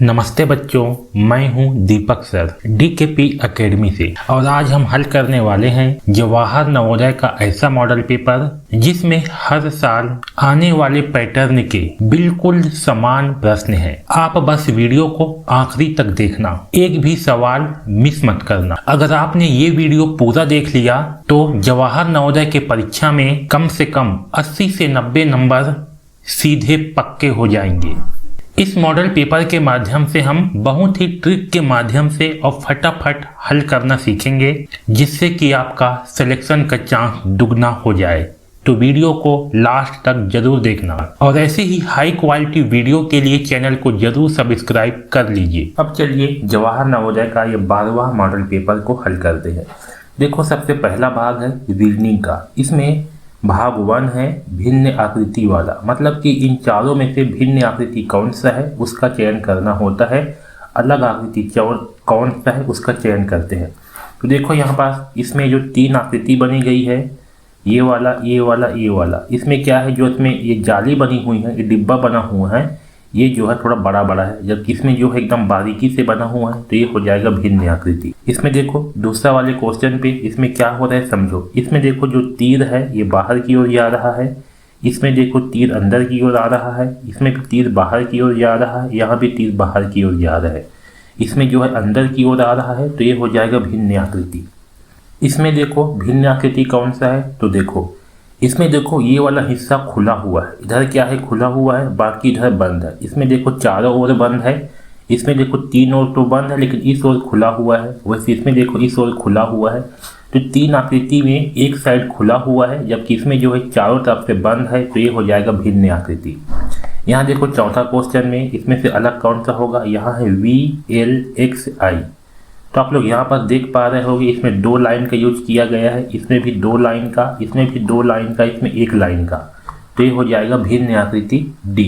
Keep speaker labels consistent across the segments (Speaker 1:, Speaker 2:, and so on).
Speaker 1: नमस्ते बच्चों, मैं हूं दीपक सर डीकेपी एकेडमी से और आज हम हल करने वाले हैं जवाहर नवोदय का ऐसा मॉडल पेपर जिसमें हर साल आने वाले पैटर्न के बिल्कुल समान प्रश्न हैं। आप बस वीडियो को आखिरी तक देखना, एक भी सवाल मिस मत करना। अगर आपने ये वीडियो पूरा देख लिया तो जवाहर नवोदय के परीक्षा में कम से कम 80 से 90 नंबर सीधे पक्के हो जाएंगे। इस मॉडल पेपर के माध्यम से हम बहुत ही ट्रिक के माध्यम से और फटाफट हल करना सीखेंगे, जिससे कि आपका सिलेक्शन का चांस दुगना हो जाए। तो वीडियो को लास्ट तक जरूर देखना और ऐसे ही हाई क्वालिटी वीडियो के लिए चैनल को जरूर सब्सक्राइब कर लीजिए। अब चलिए जवाहर नवोदय का ये 12वां मॉडल पेपर को हल करते हैं। देखो, सबसे पहला भाग है रीजनिंग का। इसमें भाग 1 है भिन्न आकृति वाला, मतलब कि इन चारों में से भिन्न आकृति कौन सा है उसका चयन करना होता है। अलग आकृति कौन सा है उसका चयन करते हैं। तो देखो यहाँ पास इसमें जो 3 आकृति बनी गई है, ये वाला, ये वाला, ये वाला, इसमें क्या है, जो इसमें ये जाली बनी हुई है, ये डिब्बा बना हुआ है, ये जो है थोड़ा बड़ा बड़ा है, जबकि इसमें जो है एकदम बारीकी से बना हुआ है, तो ये हो जाएगा भिन्न आकृति। इसमें देखो दूसरा वाले क्वेश्चन पे इसमें क्या हो रहा है समझो। इसमें देखो जो तीर है ये बाहर की ओर जा रहा है, इसमें देखो तीर अंदर की ओर आ रहा है, इसमें भी तीर बाहर की ओर जा रहा है, यहाँ भी तीर बाहर की ओर जा रहा है, इसमें जो है अंदर की ओर आ रहा है, तो ये हो जाएगा भिन्न आकृति। इसमें देखो भिन्न आकृति कौन सा है, तो देखो इसमें देखो ये वाला हिस्सा खुला हुआ है, इधर क्या है खुला हुआ है, बाकी इधर बंद है। इसमें देखो चारों ओर बंद है, इसमें देखो 3 ओर तो बंद है लेकिन इस ओर खुला हुआ है, वैसे इसमें देखो इस ओर खुला हुआ है। तो 3 आकृति में एक साइड खुला हुआ है, जबकि इसमें जो है चारों तरफ से बंद है, तो ये हो जाएगा भिन्न आकृति। यहाँ देखो चौथा क्वेश्चन में इसमें से अलग कौन सा होगा, यहाँ है VLXI। तो आप लोग यहाँ पर देख पा रहे होंगे इसमें 2 लाइन का यूज किया गया है, इसमें भी 2 लाइन का, इसमें भी 2 लाइन का, इसमें 1 लाइन का, तो ये हो जाएगा भिन्न आकृति D।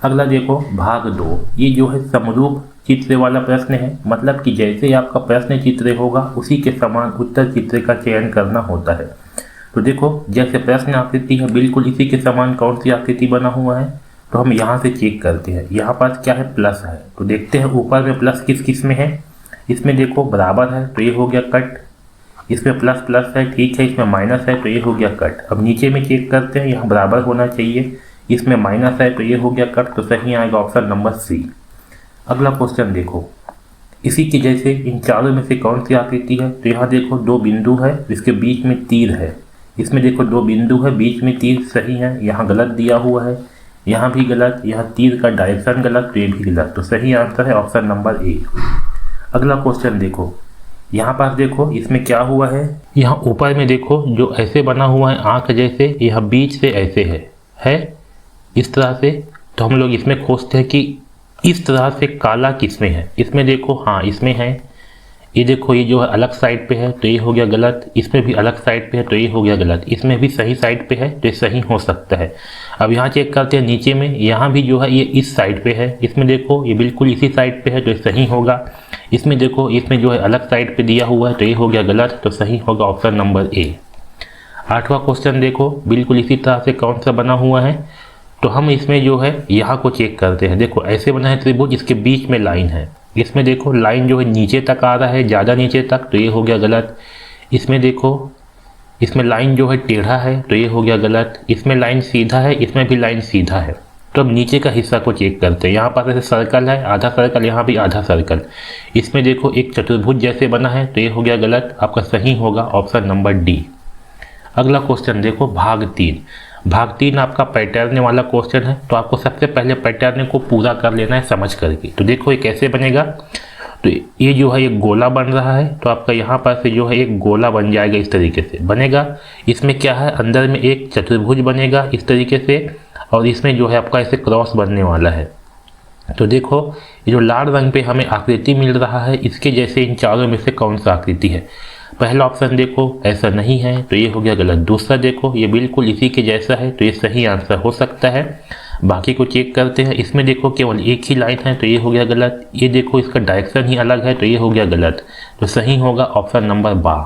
Speaker 1: अगला देखो भाग 2, ये जो है समरूप चित्र वाला प्रश्न है, मतलब कि जैसे आपका प्रश्न चित्र होगा उसी के समान उत्तर चित्र का चयन करना होता है। तो देखो जैसे प्रश्न आकृति है बिल्कुल इसी के समान कौन सी आकृति बना हुआ है, तो हम यहाँ से चेक करते हैं। यहाँ पास क्या है, प्लस है, तो देखते हैं ऊपर में प्लस किस किस में है। इसमें देखो बराबर है, तो ये हो गया कट। इसमें प्लस प्लस है, ठीक है, इसमें माइनस है, तो ये हो गया कट। अब नीचे में चेक करते हैं, यहाँ बराबर होना चाहिए, इसमें माइनस है, तो ये हो गया कट, तो सही आएगा ऑप्शन नंबर C। अगला क्वेश्चन देखो, इसी के जैसे इन चारों में से कौन सी आकृति है, तो यहाँ देखो 2 बिंदु है, इसके बीच में तीर है। इसमें देखो 2 बिंदु है, बीच में तीर, सही है। यहाँ गलत दिया हुआ है, यहाँ भी गलत, यहाँ तीर का डायरेक्शन गलत, तो ये भी गलत, तो सही आंसर है ऑप्शन नंबर A। अगला क्वेश्चन देखो, यहाँ पास देखो इसमें क्या हुआ है, यहाँ ऊपर में देखो जो ऐसे बना हुआ है आंख जैसे, यह बीच से ऐसे है इस तरह से। तो हम लोग इसमें खोजते हैं कि इस तरह से काला किसमें है। इसमें देखो हाँ इसमें है, ये देखो ये जो है अलग साइड पे है, तो ये हो गया गलत। इसमें भी अलग साइड पे है, तो ये हो गया गलत। इसमें भी सही साइड पे है, तो ये सही हो सकता है। अब यहाँ चेक करते हैं नीचे में, यहाँ भी जो है ये इस साइड पे है, इसमें देखो ये बिल्कुल इसी साइड पे है, तो ये सही होगा। इसमें देखो इसमें जो है अलग साइड पे दिया हुआ है, तो ये हो गया गलत, तो सही होगा ऑप्शन नंबर A। 8वां क्वेश्चन देखो बिल्कुल इसी तरह से कौन सा बना हुआ है, तो हम इसमें जो है यहाँ को चेक करते हैं। देखो ऐसे बना है त्रिभुज, इसके बीच में लाइन है, इसमें देखो लाइन जो है नीचे तक आ रहा है, ज़्यादा नीचे तक, तो ये हो गया गलत। इसमें देखो इसमें लाइन जो है टेढ़ा है, तो ये हो गया गलत। इसमें लाइन सीधा है, इसमें भी लाइन सीधा है। तो अब नीचे का हिस्सा को चेक करते हैं। यहाँ पास ऐसे सर्कल है, आधा सर्कल, यहाँ भी आधा सर्कल। इसमें देखो एक चतुर्भुज जैसे बना है, तो ये हो गया गलत, आपका सही होगा ऑप्शन नंबर D। अगला क्वेश्चन देखो भाग 3। भाग 3 आपका पैटर्न वाला क्वेश्चन है, तो आपको सबसे पहले पैटर्न को पूरा कर लेना है समझ करके। तो देखो ये कैसे बनेगा, तो ये जो है एक गोला बन रहा है, तो आपका यहाँ पर से जो है एक गोला बन जाएगा, इस तरीके से बनेगा। इसमें क्या है, अंदर में एक चतुर्भुज बनेगा इस तरीके से, और इसमें जो है आपका ऐसे क्रॉस बनने वाला है। तो देखो ये जो लाल रंग पे हमें आकृति मिल रहा है, इसके जैसे इन चारों में से कौन सा आकृति है। पहला ऑप्शन देखो ऐसा नहीं है, तो ये हो गया गलत। दूसरा देखो ये बिल्कुल इसी के जैसा है, तो ये सही आंसर हो सकता है। बाकी को चेक करते हैं। इसमें देखो केवल एक ही लाइन है, तो ये हो गया गलत। ये देखो इसका डायरेक्शन ही अलग है, तो ये हो गया गलत, तो सही होगा ऑप्शन नंबर B।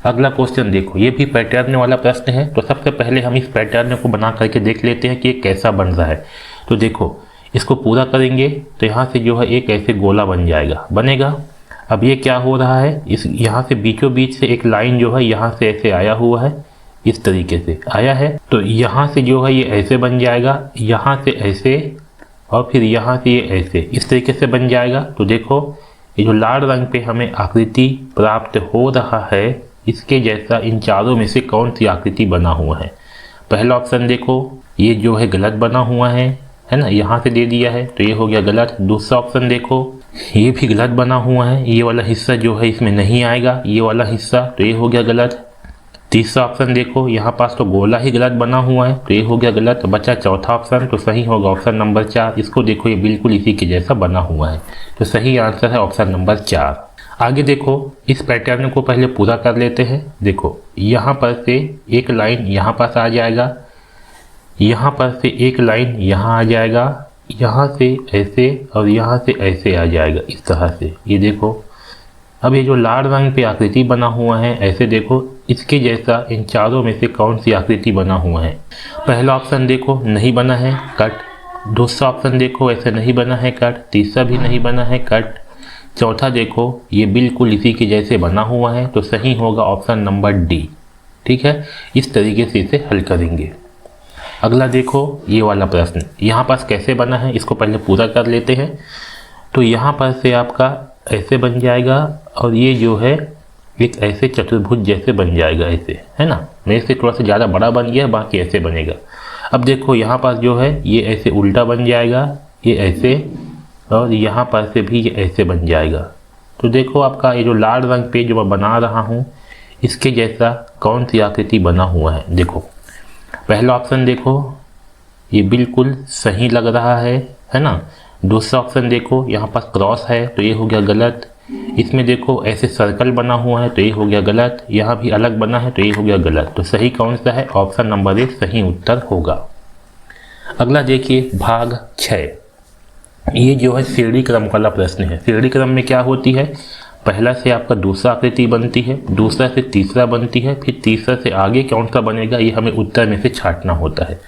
Speaker 1: अगला क्वेश्चन देखो, ये भी पैटर्न वाला प्रश्न है। तो सबसे पहले हम इस पैटर्न को बना करके देख लेते हैं कि ये कैसा बन रहा है। तो देखो इसको पूरा करेंगे तो यहाँ से जो है एक ऐसे गोला बन जाएगा, बनेगा। अब ये क्या हो रहा है, इस यहाँ से बीचों बीच से एक लाइन जो है यहाँ से ऐसे आया हुआ है, इस तरीके से आया है। तो यहाँ से जो है ये ऐसे बन जाएगा, यहाँ से ऐसे, और फिर यहाँ से ये ऐसे, इस तरीके से बन जाएगा। तो देखो ये जो लाल रंग पे हमें आकृति प्राप्त हो रहा है, इसके जैसा इन चारों में से कौन सी आकृति बना हुआ है। पहला ऑप्शन देखो, ये जो है गलत बना हुआ है ना, यहाँ से दे दिया है तो ये हो गया गलत। दूसरा ऑप्शन देखो, ये भी गलत बना हुआ है, ये वाला हिस्सा जो है इसमें नहीं आएगा, ये वाला हिस्सा, तो ये हो गया गलत। तीसरा ऑप्शन देखो, यहाँ पास तो गोला ही गलत बना हुआ है, तो ये हो गया गलत। तो बचा चौथा ऑप्शन, तो सही होगा ऑप्शन नंबर 4। इसको देखो ये बिल्कुल इसी के जैसा बना हुआ है, तो सही आंसर है ऑप्शन नंबर 4। आगे देखो, इस पैटर्न को पहले पूरा कर लेते हैं। देखो यहाँ पर से एक लाइन यहाँ पास आ जाएगा, यहाँ पर से एक लाइन यहाँ आ जाएगा, यहाँ से ऐसे और यहाँ से ऐसे आ जाएगा, इस तरह से। ये देखो अब ये जो लाल रंग पे आकृति बना हुआ है, ऐसे देखो इसके जैसा इन चारों में से कौन सी आकृति बना हुआ है। पहला ऑप्शन देखो नहीं बना है, कट। दूसरा ऑप्शन देखो ऐसे नहीं बना है, कट। तीसरा भी नहीं बना है, कट। चौथा देखो ये बिल्कुल इसी के जैसे बना हुआ है, तो सही होगा ऑप्शन नंबर डी। ठीक है, इस तरीके से इसे हल करेंगे। अगला देखो ये वाला प्रश्न, यहाँ पास कैसे बना है, इसको पहले पूरा कर लेते हैं। तो यहाँ पर से आपका ऐसे बन जाएगा, और ये जो है एक ऐसे चतुर्भुज जैसे बन जाएगा, ऐसे, है ना। मेरे से थोड़ा सा ज़्यादा बड़ा बन गया, बाकी ऐसे बनेगा। अब देखो यहाँ पास जो है ये ऐसे उल्टा बन जाएगा, ये ऐसे, और यहाँ पर से भी ये ऐसे बन जाएगा। तो देखो आपका ये जो लाल रंग पे जो मैं बना रहा हूँ, इसके जैसा कौन सी आकृति बना हुआ है। देखो पहला ऑप्शन देखो ये बिल्कुल सही लग रहा है ना। दूसरा ऑप्शन देखो यहाँ पास क्रॉस है, तो ये हो गया गलत। इसमें देखो ऐसे सर्कल बना हुआ है, तो ये हो गया गलत। यहाँ भी अलग बना है, तो ये हो गया गलत। तो सही कौन सा है, ऑप्शन नंबर 1 सही उत्तर होगा। अगला देखिए भाग 6, ये जो है श्रेणी क्रम वाला प्रश्न है। श्रेणी क्रम में क्या होती है, पहला से आपका दूसरा आकृति बनती है, दूसरा से तीसरा बनती है, फिर तीसरा से आगे कौन सा बनेगा, ये हमें उत्तर में से छांटना होता है।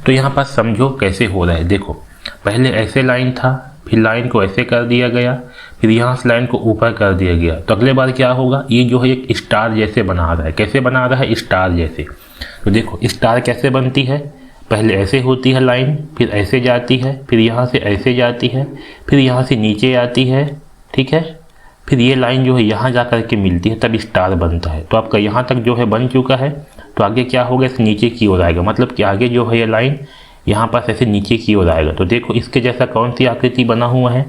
Speaker 1: तो यहाँ पर समझो कैसे हो रहा है। देखो पहले ऐसे लाइन था, फिर लाइन को ऐसे कर दिया गया, फिर यहाँ से लाइन को ऊपर कर दिया गया। तो अगले बार क्या होगा, ये जो है एक स्टार जैसे बना रहा है। कैसे बना रहा है, स्टार जैसे। तो देखो स्टार कैसे बनती है, पहले ऐसे होती है लाइन, फिर ऐसे जाती है, फिर यहाँ से ऐसे जाती है, फिर यहाँ से नीचे आती है, ठीक है। फिर ये लाइन जो है यहाँ जा कर के मिलती है, तब स्टार बनता है। तो आपका यहाँ तक जो है बन चुका है। तो आगे क्या होगा, इस नीचे की ओर आएगा, मतलब कि आगे जो है ये लाइन यहाँ पास ऐसे नीचे की ओर आएगा। तो देखो इसके जैसा कौन सी आकृति बना हुआ है।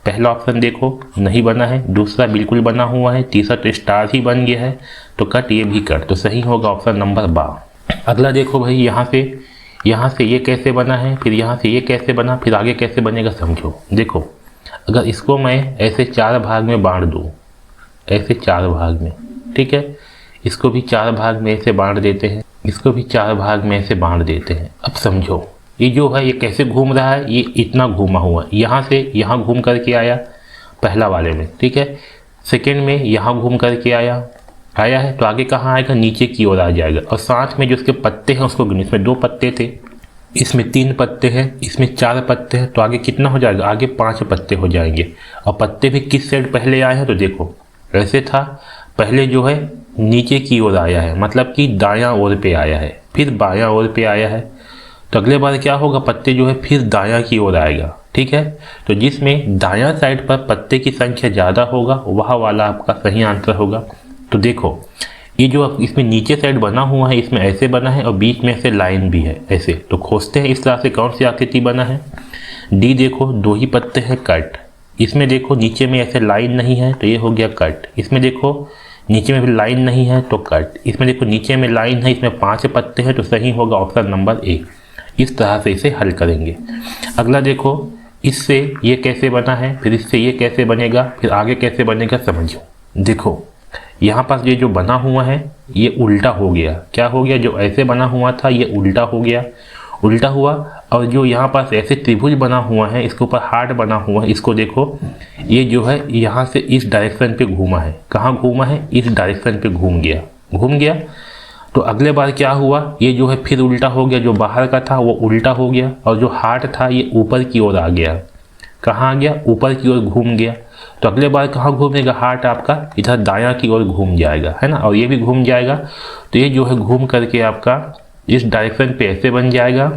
Speaker 1: पहला ऑप्शन देखो नहीं बना है, दूसरा बिल्कुल बना हुआ है, तीसरा तो स्टार ही बन गया है, तो कट, ये भी कट। तो सही होगा ऑप्शन नंबर 12। अगला देखो भाई, यहाँ से ये कैसे बना है, फिर यहाँ से ये कैसे बना, फिर आगे कैसे बनेगा समझो। देखो अगर इसको मैं ऐसे 4 भाग में बांट दूँ, ऐसे 4 भाग में, ठीक है, इसको भी 4 भाग में ऐसे बांट देते हैं, इसको भी 4 भाग में ऐसे बांट देते हैं। अब समझो ये जो है ये कैसे घूम रहा है, ये इतना घूमा हुआ, यहाँ से यहाँ घूम करके आया पहला वाले में, ठीक है। सेकेंड में यहाँ घूम करके आया है, तो आगे कहाँ आएगा, नीचे की ओर आ जाएगा। और साथ में जो उसके पत्ते हैं उसको गिनो, इसमें 2 पत्ते थे, इसमें 3 पत्ते हैं, इसमें 4 पत्ते हैं, तो आगे कितना हो जाएगा, आगे 5 पत्ते हो जाएंगे। और पत्ते भी किस साइड पहले आए हैं, तो देखो ऐसे था, पहले जो है नीचे की ओर आया है, मतलब कि दायां ओर पे आया है, फिर बायां ओर पे आया है। तो अगले बार क्या होगा, पत्ते जो है फिर दायां की ओर आएगा, ठीक है। तो जिसमें दायां साइड पर पत्ते की संख्या ज़्यादा होगा वह वाला आपका सही आंसर होगा। तो देखो ये जो इसमें नीचे साइड बना हुआ है, इसमें ऐसे बना है और बीच में से लाइन भी है ऐसे। तो खोजते हैं इस तरह से कौन सी आकृति बना है। डी देखो 2 ही पत्ते हैं, कट। इसमें देखो नीचे में ऐसे लाइन नहीं है, तो ये हो गया कट। इसमें देखो नीचे में भी लाइन नहीं है, तो कट। इसमें देखो नीचे में लाइन है, इसमें 5 पत्ते हैं, तो सही होगा ऑप्शन नंबर 1। इस तरह से इसे हल करेंगे। अगला देखो इससे ये कैसे बना है, फिर इससे ये कैसे बनेगा, फिर आगे कैसे बनेगा समझो। देखो यहाँ पास ये जो बना हुआ है ये उल्टा हो गया। क्या हो गया, जो ऐसे बना हुआ था ये उल्टा हो गया, उल्टा हुआ। और जो यहाँ पास ऐसे त्रिभुज बना हुआ है, इसके ऊपर हार्ट बना हुआ है, इसको देखो ये जो है यहाँ से इस डायरेक्शन पे घूमा है। कहाँ घूमा है, इस डायरेक्शन पे घूम गया। तो अगले बार क्या हुआ, ये जो है फिर उल्टा हो गया, जो बाहर का था वो उल्टा हो गया और जो हार्ट था ये ऊपर की ओर आ गया। कहाँ आ गया, ऊपर की ओर घूम गया। तो अगले बार कहाँ घूमेगा, हार्ट आपका इधर दायां की ओर घूम जाएगा, है ना, और ये भी घूम जाएगा। तो ये जो है घूम करके आपका इस डायरेक्शन पे ऐसे बन जाएगा,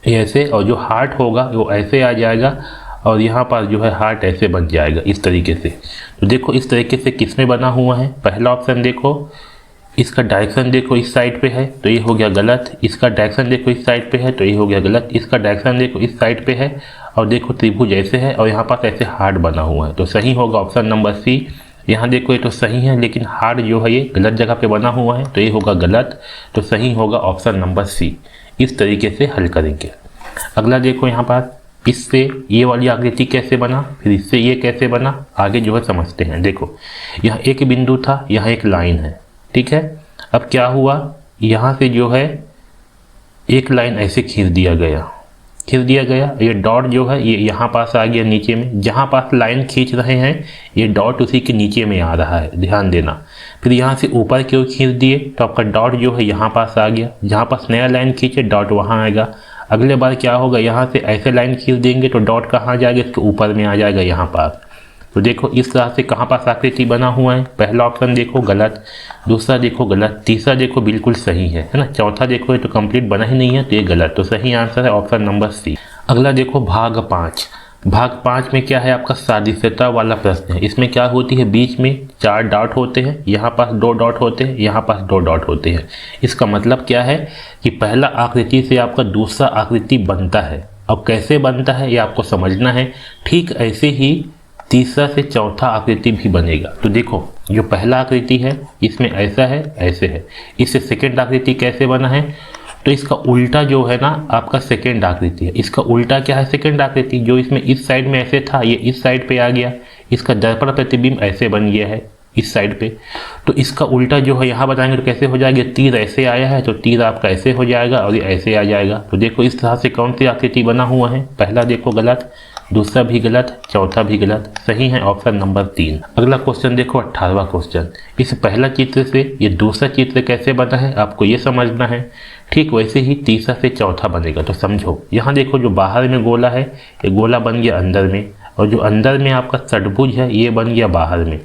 Speaker 1: ऐसे, और जो हार्ट होगा वो ऐसे आ जाएगा और यहाँ पर जो है हार्ट ऐसे बन जाएगा इस तरीके से। तो देखो इस तरीके से किस में बना हुआ है, पहला ऑप्शन देखो, इसका डायरेक्शन देखो इस साइड पे है तो ये हो गया गलत, इसका डायरेक्शन देखो इस साइड पे है तो ये हो गया गलत, इसका डायरेक्शन देखो इस साइड पे है और देखो त्रिभुज ऐसे है और यहाँ पास ऐसे हार्ट बना हुआ है, तो सही होगा ऑप्शन नंबर सी। यहाँ देखो ये तो सही है लेकिन हार्ट जो है ये गलत जगह पे बना हुआ है तो ये होगा गलत, तो सही होगा ऑप्शन नंबर सी। इस तरीके से हल करेंगे। अगला देखो यहाँ पर, इससे ये वाली आकृति कैसे बना, फिर इससे ये कैसे बना, आगे जो है समझते हैं। देखो यहाँ एक बिंदु था, यहाँ एक लाइन है, ठीक है। अब क्या हुआ, यहाँ से जो है एक लाइन ऐसे खींच दिया गया, ये डॉट जो है ये यहाँ पास आ गया नीचे में, जहाँ पास लाइन खींच रहे हैं ये डॉट उसी के नीचे में आ रहा है, ध्यान देना। फिर यहाँ से ऊपर की ओर खींच दिए तो आपका डॉट जो है यहाँ पास आ गया, जहाँ पास नया लाइन खींचे डॉट वहाँ आएगा। अगले बार क्या होगा, यहाँ से ऐसे लाइन खींच देंगे तो डॉट कहाँ जाएगा, इसके ऊपर में आ जाएगा यहाँ पास। तो देखो इस तरह से कहाँ पास आकृति बना हुआ है, पहला ऑप्शन देखो गलत, दूसरा देखो गलत, तीसरा देखो बिल्कुल सही है ना, चौथा देखो ये तो कंप्लीट बना ही नहीं है तो ये गलत, तो सही आंसर है ऑप्शन नंबर सी। अगला देखो भाग 5। भाग 5 में क्या है, आपका सादृश्यता वाला प्रश्न है। इसमें क्या होती है, बीच में 4 डॉट होते हैं, यहाँ पास 2 डॉट होते हैं, यहाँ पास 2 डॉट होते हैं। इसका मतलब क्या है कि पहला आकृति से आपका दूसरा आकृति बनता है। अब कैसे बनता है ये आपको समझना है। ठीक ऐसे ही तीसरा से चौथा आकृति भी बनेगा। तो देखो जो पहला आकृति है इसमें ऐसा है, ऐसे है। इससे सेकेंड आकृति कैसे बना है, तो इसका उल्टा जो है ना आपका सेकेंड आकृति है। इसका उल्टा क्या है, सेकेंड आकृति, जो इसमें इस साइड में ऐसे था ये इस साइड पे आ गया, इसका दर्पण प्रतिबिंब ऐसे बन गया है इस साइड पे। तो इसका उल्टा जो है यहाँ बताएंगे तो कैसे हो जाएगा, तीर ऐसे आया है तो तीर आपका ऐसे हो जाएगा और ये ऐसे आ जाएगा। तो देखो इस तरह से कौन सी आकृति बना हुआ है, पहला देखो गलत, दूसरा भी गलत, चौथा भी गलत, सही है ऑप्शन नंबर 3। अगला क्वेश्चन देखो 18वां क्वेश्चन। इस पहला चित्र से ये दूसरा चित्र कैसे बना है आपको ये समझना है। ठीक वैसे ही तीसरा से चौथा बनेगा। तो समझो यहाँ देखो जो बाहर में गोला है ये गोला बन गया अंदर में, और जो अंदर में आपका षटभुज है ये बन गया बाहर में।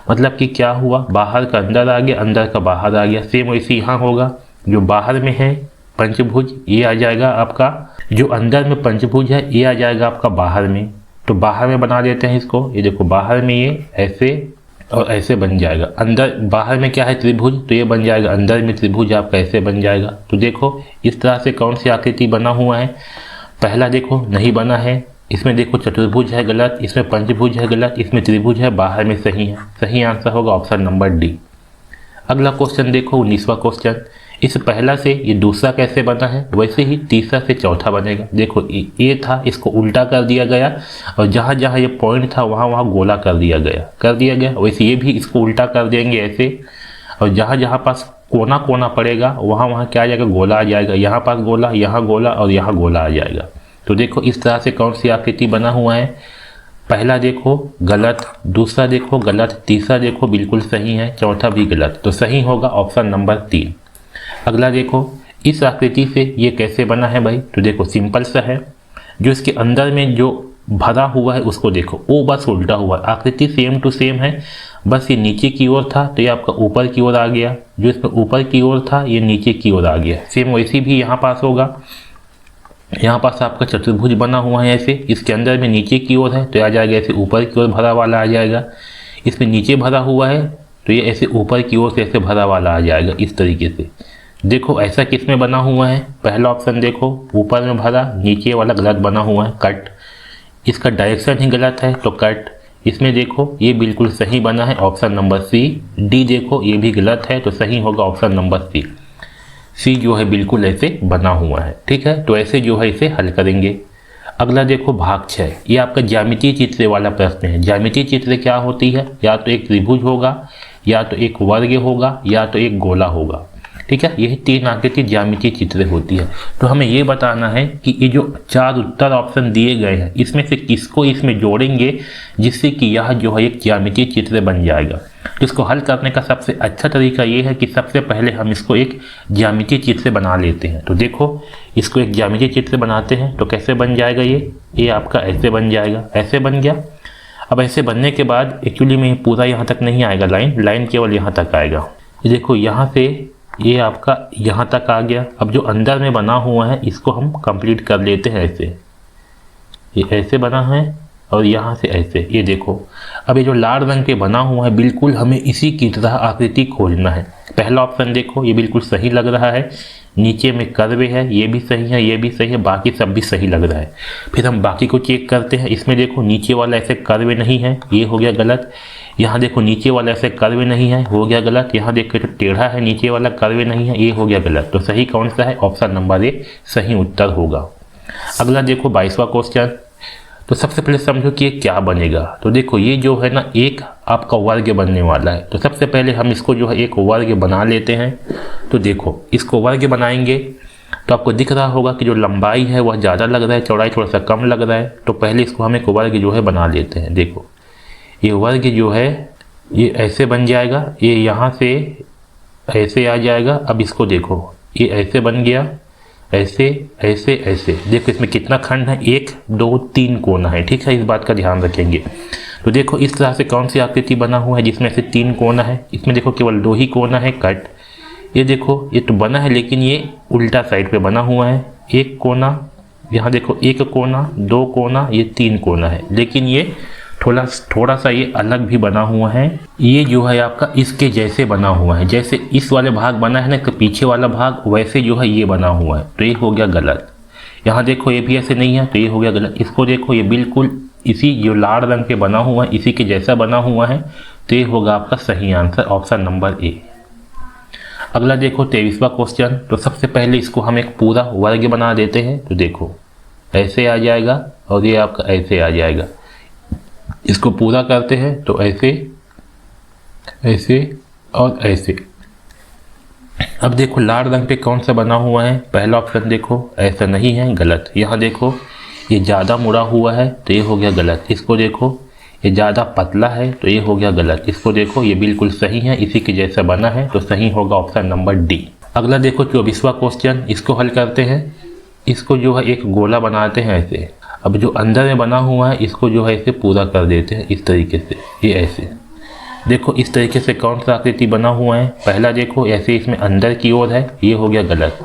Speaker 1: मतलब कि क्या हुआ, बाहर का अंदर आ गया, अंदर का बाहर आ गया। सेम वैसे यहाँ होगा, जो बाहर में है पंचभुज ये आ जाएगा आपका, जो अंदर में पंचभुज है ये आ जाएगा आपका बाहर में। तो बाहर में बना देते हैं इसको, ये देखो बाहर में ये ऐसे और ऐसे बन जाएगा। अंदर बाहर में क्या है त्रिभुज, तो ये बन जाएगा अंदर में त्रिभुज आपका ऐसे बन जाएगा। तो देखो इस तरह से कौन सी आकृति बना हुआ है, पहला देखो नहीं बना है, इसमें देखो चतुर्भुज है गलत, इसमें पंचभुज है गलत, इसमें त्रिभुज है, बाहर में सही है। सही आंसर होगा ऑप्शन नंबर डी। अगला क्वेश्चन देखो 19वां क्वेश्चन। इस पहला से ये दूसरा कैसे बना है, वैसे ही तीसरा से चौथा बनेगा। देखो ये था, इसको उल्टा कर दिया गया और जहाँ जहाँ ये पॉइंट था वहाँ वहाँ गोला कर दिया गया। वैसे ये भी इसको उल्टा कर देंगे ऐसे, और जहाँ जहाँ पास कोना कोना पड़ेगा वहाँ वहाँ क्या आ जाएगा, गोला आ जाएगा। यहाँ पास गोला, यहाँ गोला और यहाँ गोला आ जाएगा। तो देखो इस तरह से कौन सी आकृति बना हुआ है, पहला देखो गलत, दूसरा देखो गलत, तीसरा देखो बिल्कुल सही है, चौथा भी गलत। तो सही होगा ऑप्शन नंबर 3। अगला देखो इस आकृति से ये कैसे बना है भाई, तो देखो सिंपल सा है, जो इसके अंदर में जो भरा हुआ है उसको देखो वो बस उल्टा हुआ है। आकृति सेम टू सेम है, बस ये नीचे की ओर था तो ये आपका ऊपर की ओर आ गया, जो इसमें ऊपर की ओर था ये नीचे की ओर आ गया। सेम वैसी भी यहाँ पास होगा, यहाँ पास आपका चतुर्भुज बना हुआ है ऐसे, इसके अंदर में नीचे की ओर है तो आ जाएगा ऐसे ऊपर की ओर भरा वाला आ जाएगा। इसमें नीचे भरा हुआ है तो ये ऐसे ऊपर की ओर से ऐसे भरा वाला आ जाएगा इस तरीके से। देखो ऐसा किस में बना हुआ है, पहला ऑप्शन देखो ऊपर में भरा, नीचे वाला गलत बना हुआ है कट, इसका डायरेक्शन ही गलत है तो कट। इसमें देखो ये बिल्कुल सही बना है ऑप्शन नंबर सी। डी देखो ये भी गलत है तो सही होगा ऑप्शन नंबर सी। सी जो है बिल्कुल ऐसे बना हुआ है, ठीक है। तो ऐसे जो है इसे हल करेंगे। अगला देखो भाग 6, ये आपका ज्यामितीय चित्र वाला प्रश्न है। ज्यामितीय चित्र क्या होती है, या तो एक त्रिभुज होगा, या तो एक वर्ग होगा, या तो एक गोला होगा, ठीक है। यही 3 आकृति ज्यामितीय चित्र होती है। तो हमें ये बताना है कि ये जो 4 उत्तर ऑप्शन दिए गए हैं इसमें से किसको इसमें जोड़ेंगे जिससे कि यह जो है एक ज्यामितीय चित्र बन जाएगा। तो इसको हल करने का सबसे अच्छा तरीका ये है कि सबसे पहले हम इसको एक ज्यामितीय चित्र से बना लेते हैं। तो देखो इसको एक ज्यामितीय चित्र से बनाते हैं। तो कैसे बन जाएगा ये आपका ऐसे बन जाएगा, ऐसे बन गया। अब ऐसे बनने के बाद एक्चुअली में पूरा यहाँ तक नहीं आएगा, लाइन केवल यहाँ तक आएगा। ये देखो यहाँ से ये आपका यहाँ तक आ गया। अब जो अंदर में बना हुआ है इसको हम कंप्लीट कर लेते हैं ऐसे, ये ऐसे बना है और यहाँ से ऐसे। ये देखो अब ये जो लाल रंग पे बना हुआ है बिल्कुल हमें इसी की तरह आकृति खोजना है। पहला ऑप्शन देखो ये बिल्कुल सही लग रहा है, नीचे में कर्व है, ये भी सही है, ये भी सही है, बाकी सब भी सही लग रहा है। फिर हम बाकी को चेक करते हैं। इसमें देखो नीचे वाला ऐसे कर्व नहीं है, ये हो गया गलत। यहाँ देखो नीचे वाला ऐसे कर्व नहीं है, हो गया गलत। यहाँ देखो तो टेढ़ा है, नीचे वाला कर्व नहीं है, ये हो गया गलत। तो सही कौन सा है? ऑप्शन नंबर ए सही उत्तर होगा। अगला देखो 22वां क्वेश्चन। तो सबसे पहले समझो कि ये क्या बनेगा। तो देखो ये जो है ना एक आपका वर्ग बनने वाला है। तो सबसे पहले हम इसको जो है एक वर्ग बना लेते हैं। तो देखो इसको वर्ग बनाएंगे तो आपको दिख रहा होगा कि जो लंबाई है वह ज़्यादा लग रहा है, चौड़ाई थोड़ा सा कम लग रहा है। तो पहले इसको हम एक वर्ग जो है बना लेते हैं। देखो ये वर्ग जो है ये ऐसे बन जाएगा, ये यहाँ से ऐसे आ जाएगा। अब इसको देखो ये ऐसे बन गया, ऐसे ऐसे ऐसे। देखो इसमें कितना खंड है? 1 2 3 कोना है, ठीक है, इस बात का ध्यान रखेंगे। तो देखो इस तरह से कौन सी आकृति बना हुआ है जिसमें से 3 कोना है? इसमें देखो केवल 2 ही कोना है कट। ये देखो ये तो बना है लेकिन ये उल्टा साइड पे बना हुआ है। 1 कोना, यहाँ देखो 1 कोना, 2 कोना, ये 3 कोना है, लेकिन ये थोड़ा सा ये अलग भी बना हुआ है। ये जो है आपका इसके जैसे बना हुआ है, जैसे इस वाले भाग बना है ना कि पीछे वाला भाग, वैसे जो है ये बना हुआ है। तो ये हो गया गलत। यहाँ देखो ये भी ऐसे नहीं है, तो ये हो गया गलत। इसको देखो ये बिल्कुल इसी जो लाल रंग पे बना हुआ है इसी के जैसा बना हुआ है। तो ये होगा आपका सही आंसर, ऑप्शन नंबर ए। अगला देखो 23वां क्वेश्चन। तो सबसे पहले इसको हम एक पूरा वर्ग बना देते हैं। तो देखो ऐसे आ जाएगा और ये आपका ऐसे आ जाएगा। इसको पूरा करते हैं तो ऐसे ऐसे और ऐसे। अब देखो लाल रंग पे कौन सा बना हुआ है? पहला ऑप्शन देखो ऐसा नहीं है, गलत। यहाँ देखो ये ज़्यादा मुड़ा हुआ है तो ये हो गया गलत। इसको देखो ये ज़्यादा पतला है तो ये हो गया गलत। इसको देखो ये बिल्कुल सही है, इसी के जैसा बना है, तो सही होगा ऑप्शन नंबर डी। अगला देखो 24वां क्वेश्चन। इसको हल करते हैं। इसको जो है एक गोला बनाते हैं ऐसे। अब जो अंदर में बना हुआ है इसको जो है इसे पूरा कर देते हैं इस तरीके से, ये ऐसे। देखो इस तरीके से कौन सा आकृति बना हुआ है? पहला देखो ऐसे इसमें अंदर की ओर है, ये हो गया गलत।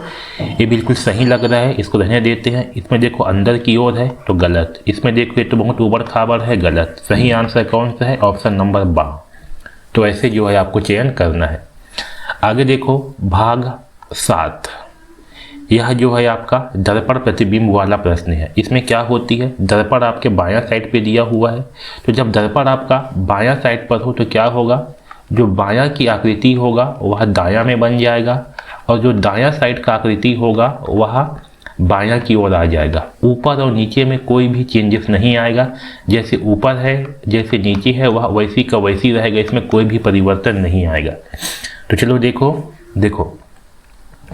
Speaker 1: ये बिल्कुल सही लग रहा है, इसको रहने देते हैं। इसमें देखो अंदर की ओर है तो गलत। इसमें देखो ये तो बहुत ऊबड़ खाबड़ है, गलत। सही आंसर कौन सा है? ऑप्शन नंबर बा। तो ऐसे जो है आपको चयन करना है। आगे देखो भाग 7। यह जो है आपका दर्पण प्रतिबिंब वाला प्रश्न है। इसमें क्या होती है? दर्पण आपके बायां साइड पे दिया हुआ है। तो जब दर्पण आपका बायां साइड पर हो तो क्या होगा? जो बायां की आकृति होगा वह दायां में बन जाएगा और जो दायां साइड का आकृति होगा वह बायां की ओर आ जाएगा। ऊपर और नीचे में कोई भी चेंजेस नहीं आएगा। जैसे ऊपर है जैसे नीचे है वह वैसी का वैसी रहेगा, इसमें कोई भी परिवर्तन नहीं आएगा। तो चलो देखो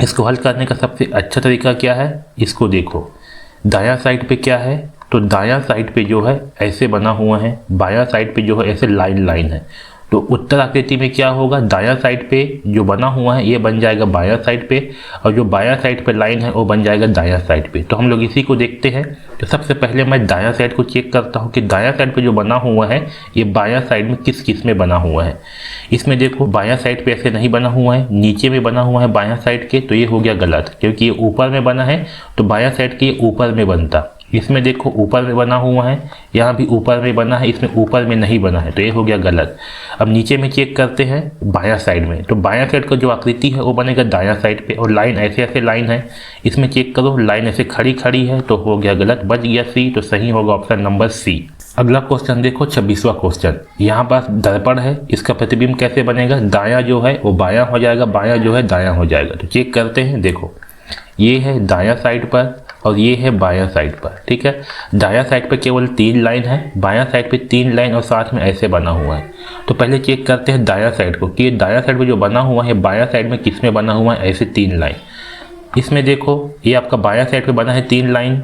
Speaker 1: इसको हल करने का सबसे अच्छा तरीका क्या है? इसको देखो दायां साइड पे क्या है? तो दायां साइड पे जो है ऐसे बना हुआ है, बायां साइड पे जो है ऐसे लाइन है। तो उत्तर आकृति में क्या होगा? दायां साइड पे जो बना हुआ है ये बन जाएगा बायां साइड पे और जो बायां साइड पे लाइन है वो बन जाएगा दायां साइड पे। तो हम लोग इसी को देखते हैं। तो सबसे पहले मैं दायां साइड को चेक करता हूँ कि दायां साइड पे जो बना हुआ है ये बायां साइड में किस में बना हुआ है। इसमें देखो बायां साइड पे ऐसे नहीं बना हुआ है, नीचे में बना हुआ है बायां साइड के, तो ये हो गया गलत क्योंकि ये ऊपर में बना है तो बायां साइड के ये ऊपर में बनता। इसमें देखो ऊपर में बना हुआ है, यहाँ भी ऊपर में बना है, इसमें ऊपर में नहीं बना है, तो ये हो गया गलत। अब नीचे में चेक करते हैं बायां साइड में। तो बायां साइड का जो आकृति है वो बनेगा दायां साइड पे और लाइन ऐसे लाइन है। इसमें चेक करो लाइन ऐसे खड़ी है, तो हो गया गलत, बच गया सी। तो सही होगा ऑप्शन नंबर सी। अगला क्वेश्चन देखो 26वां क्वेश्चन। यहाँ पास दर्पण है, इसका प्रतिबिंब कैसे बनेगा? दायां जो है वो बायां हो जाएगा, बायां जो है दायां हो जाएगा। तो चेक करते हैं। देखो ये है दायां साइड पर और ये है बायां साइड पर, ठीक है। दायां साइड पर केवल 3 लाइन है, बायां साइड पे 3 लाइन और साथ में ऐसे बना हुआ है। तो पहले चेक करते हैं दायां साइड को कि दायां साइड पे जो बना हुआ है बायां साइड में किस में बना हुआ है? ऐसे 3 लाइन। इसमें देखो ये आपका बायां साइड पे बना है 3 लाइन,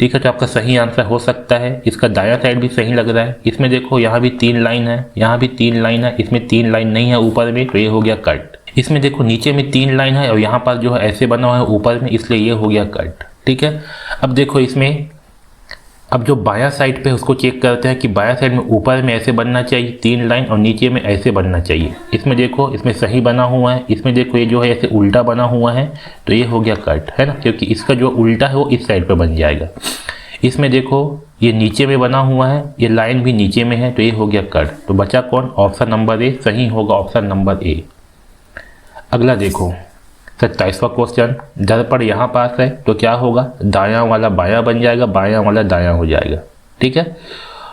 Speaker 1: ठीक है, तो आपका सही आंसर हो सकता है। इसका दायां साइड भी सही लग रहा है। इसमें देखो यहाँ भी 3 लाइन है, यहाँ भी 3 लाइन है, इसमें 3 लाइन नहीं है ऊपर में, तो ये हो गया कट। इसमें देखो नीचे में 3 लाइन है और यहाँ पर जो है ऐसे बना हुआ है ऊपर में, इसलिए ये हो गया कट। ठीक है, अब देखो इसमें अब जो बायां साइड पे उसको चेक करते हैं कि बायां साइड में ऊपर में ऐसे बनना चाहिए 3 लाइन और नीचे में ऐसे बनना चाहिए। इसमें देखो इसमें सही बना हुआ है, इसमें देखो ये जो है ऐसे उल्टा बना हुआ है, तो ये हो गया कट, है ना, क्योंकि इसका जो उल्टा है वो इस साइड पे बन जाएगा। इसमें देखो ये नीचे में बना हुआ है, ये लाइन भी नीचे में है, तो ये हो गया कट। तो बचा कौन? ऑप्शन नंबर ए सही होगा, ऑप्शन नंबर ए। अगला देखो 27वां क्वेश्चन, दर्पण यहाँ पास है तो क्या होगा? दायां वाला बायां बन जाएगा, बायां वाला दायां हो जाएगा। ठीक है,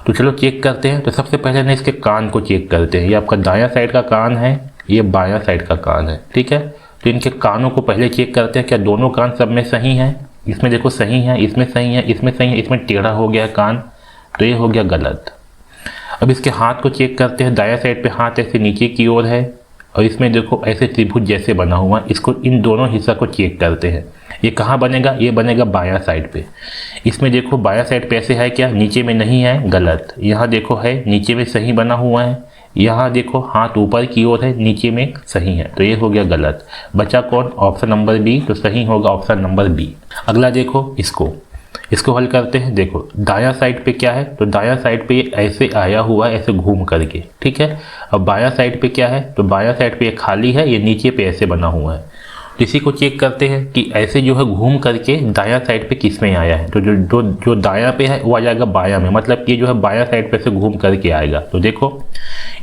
Speaker 1: तो चलो चेक करते हैं। तो सबसे पहले ना इसके कान को चेक करते हैं। ये आपका दायां साइड का कान है, ये बायां साइड का कान है। ठीक है, तो इनके कानों को पहले चेक करते हैं, क्या दोनों कान सब में सही हैं? इसमें देखो सही है, इसमें सही है, इसमें सही है, इसमें टेढ़ा हो गया कान, तो ये हो गया गलत। अब इसके हाथ को चेक करते हैं। दायां साइड पे हाथ ऐसे नीचे की ओर है और इसमें देखो ऐसे त्रिभुज जैसे बना हुआ है। इसको इन दोनों हिस्सा को चेक करते हैं। ये कहाँ बनेगा? ये बनेगा बायां साइड पे। इसमें देखो बायां साइड पे ऐसे है क्या? नीचे में नहीं है, गलत। यहाँ देखो है नीचे में सही बना हुआ है, यहाँ देखो हाथ ऊपर की ओर है, नीचे में सही है, तो ये हो गया गलत। बचा कौन? ऑप्शन नंबर बी, तो सही होगा ऑप्शन नंबर बी। अगला देखो इसको हल करते हैं। देखो दायां साइड पे क्या है? तो दायां साइड पे ये ऐसे आया हुआ है, ऐसे घूम करके। ठीक है, अब बायां साइड पे क्या है? तो बायां साइड पे ये खाली है, ये नीचे पे ऐसे बना हुआ है। तो इसी को चेक करते हैं कि ऐसे जो है घूम करके दायां साइड पे किस में आया है। तो जो दायां पे है वो आ जाएगा बायां में, मतलब ये जो है बायां साइड पे से घूम करके आएगा। तो देखो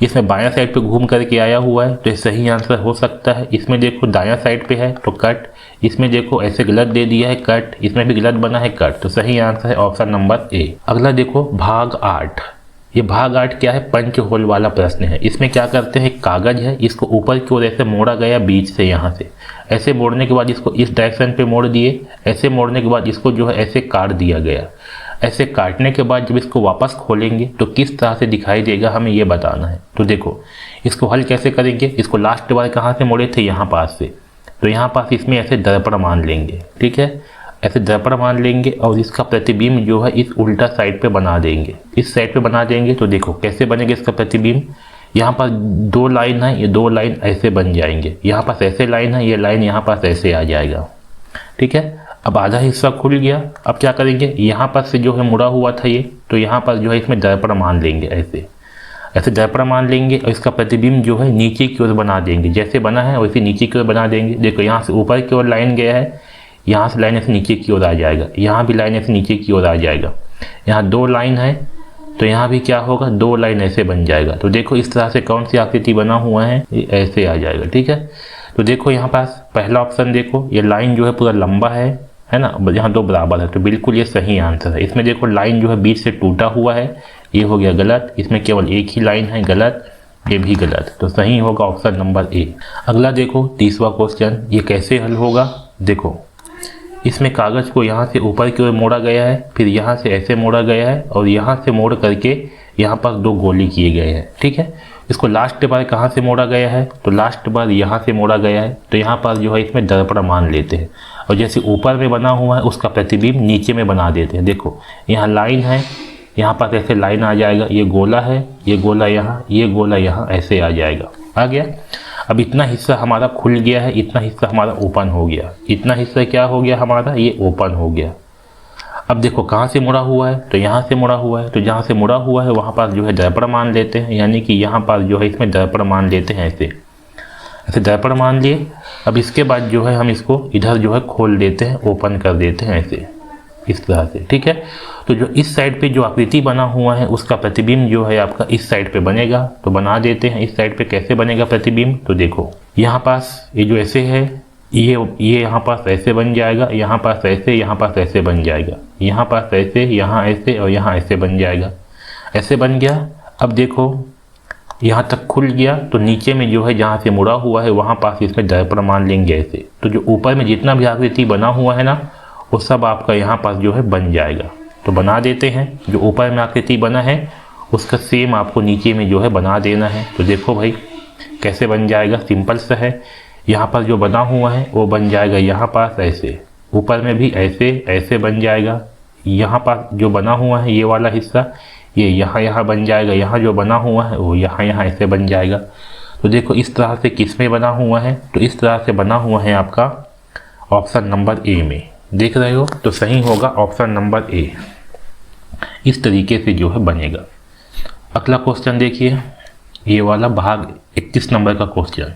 Speaker 1: इसमें बायां साइड पे घूम करके आया हुआ है, तो ये सही आंसर हो सकता है। इसमें देखो दायां साइड पे है तो कट, इसमें देखो ऐसे गलत दे दिया है कट, इसमें भी गलत बना है कट, तो सही आंसर है ऑप्शन नंबर ए। अगला देखो भाग 8। ये भाग 8 क्या है? पंच होल वाला प्रश्न है। इसमें क्या करते हैं, कागज है, इसको ऊपर की ओर ऐसे मोड़ा गया बीच से, यहाँ से ऐसे मोड़ने के बाद इसको इस डायरेक्शन पे मोड़ दिए, ऐसे मोड़ने के बाद इसको जो है ऐसे काट दिया गया। ऐसे काटने के बाद जब इसको वापस खोलेंगे तो किस तरह से दिखाई देगा, हमें ये बताना है। तो देखो इसको हल कैसे करेंगे। इसको लास्ट बार कहाँ से मोड़े थे? यहाँ पास से, तो यहाँ पास इसमें ऐसे दर्पण मान लेंगे। ठीक है, ऐसे दर्पण मान लेंगे और इसका प्रतिबिंब जो है इस उल्टा साइड पे बना देंगे, इस साइड पे बना देंगे। तो देखो कैसे बनेगा इसका प्रतिबिंब। यहाँ पर 2 लाइन है, ये 2 लाइन ऐसे बन जाएंगे। यहाँ पास ऐसे लाइन है, ये लाइन यहाँ पास ऐसे आ जाएगा। ठीक है, अब आधा हिस्सा खुल गया। अब क्या करेंगे, यहाँ पर से जो है मुड़ा हुआ था ये, तो यहाँ पर जो है इसमें दर्पण मान लेंगे, ऐसे दर्पण मान लेंगे और इसका प्रतिबिंब जो है नीचे की ओर बना देंगे। जैसे बना है वैसे नीचे की ओर बना देंगे। देखो यहाँ से ऊपर की ओर लाइन गया है, यहाँ से लाइन ऐसे नीचे की ओर आ जाएगा, यहाँ भी लाइन ऐसे नीचे की ओर आ जाएगा। यहाँ 2 लाइन है तो यहाँ भी क्या होगा, 2 लाइन ऐसे बन जाएगा। तो देखो इस तरह से कौन सी आकृति बना हुआ है, ये ऐसे आ जाएगा। ठीक है, तो देखो यहाँ पास पहला ऑप्शन देखो, ये लाइन जो है पूरा लंबा है ना, यहाँ 2 बराबर है, तो बिल्कुल ये सही आंसर है। इसमें देखो लाइन जो है बीच से टूटा हुआ है, ये हो गया गलत। इसमें केवल एक ही लाइन है, गलत, ये भी गलत, तो सही होगा ऑप्शन नंबर ए। अगला देखो 30वां क्वेश्चन, ये कैसे हल होगा। देखो इसमें कागज को यहाँ से ऊपर की ओर मोड़ा गया है, फिर यहाँ से ऐसे मोड़ा गया है और यहाँ से मोड़ करके यहाँ पर 2 गोली किए गए हैं। ठीक है, इसको लास्ट बार कहाँ से मोड़ा गया है? तो लास्ट बार यहाँ से मोड़ा गया है, तो यहाँ पर जो है इसमें दर्पण मान लेते हैं और जैसे ऊपर में बना हुआ है उसका प्रतिबिंब नीचे में बना देते हैं। देखो यहाँ लाइन है, यहाँ पर ऐसे लाइन आ जाएगा, ये गोला है, ये गोला यहाँ, ये गोला यहाँ, ऐसे आ जाएगा, आ गया। अब इतना हिस्सा हमारा खुल गया है, इतना हिस्सा हमारा ओपन हो गया, इतना हिस्सा क्या हो गया हमारा, ये ओपन हो गया। अब देखो कहाँ से मुड़ा हुआ है, तो यहाँ से मुड़ा हुआ है, तो जहाँ से मुड़ा हुआ है वहाँ पर जो है दर्पण मान लेते हैं, यानी कि यहाँ पर जो है इसमें दर्पण मान लेते हैं, ऐसे दर्पण मान लिए। अब इसके बाद जो है हम इसको इधर जो है खोल देते हैं, ओपन कर देते हैं ऐसे, इस तरह से। ठीक है, तो जो इस साइड पे जो आकृति बना हुआ है उसका प्रतिबिंब जो है आपका इस साइड पे बनेगा, तो बना देते हैं। इस साइड पे कैसे बनेगा प्रतिबिंब, तो देखो यहाँ पास ये जो ऐसे है, ये यहाँ पास ऐसे बन जाएगा, यहाँ पास ऐसे, यहाँ पास ऐसे बन जाएगा, यहाँ पास ऐसे, यहाँ ऐसे और यहाँ ऐसे बन जाएगा, ऐसे बन गया। अब देखो यहाँ तक खुल गया, तो नीचे में जो है जहाँ से मुड़ा हुआ है वहाँ पास इसमें दर्पण मान लेंगे ऐसे। तो जो ऊपर में जितना भी आकृति बना हुआ है ना, वो सब आपका यहाँ पास जो है बन जाएगा, तो बना देते हैं। जो ऊपर में आकृति बना है उसका सेम आपको नीचे में जो है बना देना है। तो देखो भाई कैसे बन जाएगा, सिंपल सा है। यहाँ पर जो बना हुआ है वो बन जाएगा यहाँ पास ऐसे, ऊपर में भी ऐसे ऐसे बन जाएगा, यहाँ पास जो बना हुआ है ये वाला हिस्सा ये यहाँ बन जाएगा, यहाँ जो बना हुआ है वो यहाँ ऐसे बन जाएगा। तो देखो इस तरह से किस में बना हुआ है, तो इस तरह से बना हुआ है आपका ऑप्शन नंबर ए में, देख रहे हो। तो सही होगा ऑप्शन नंबर ए, इस तरीके से जो है बनेगा। अगला क्वेश्चन देखिए, ये वाला भाग 31 नंबर का क्वेश्चन।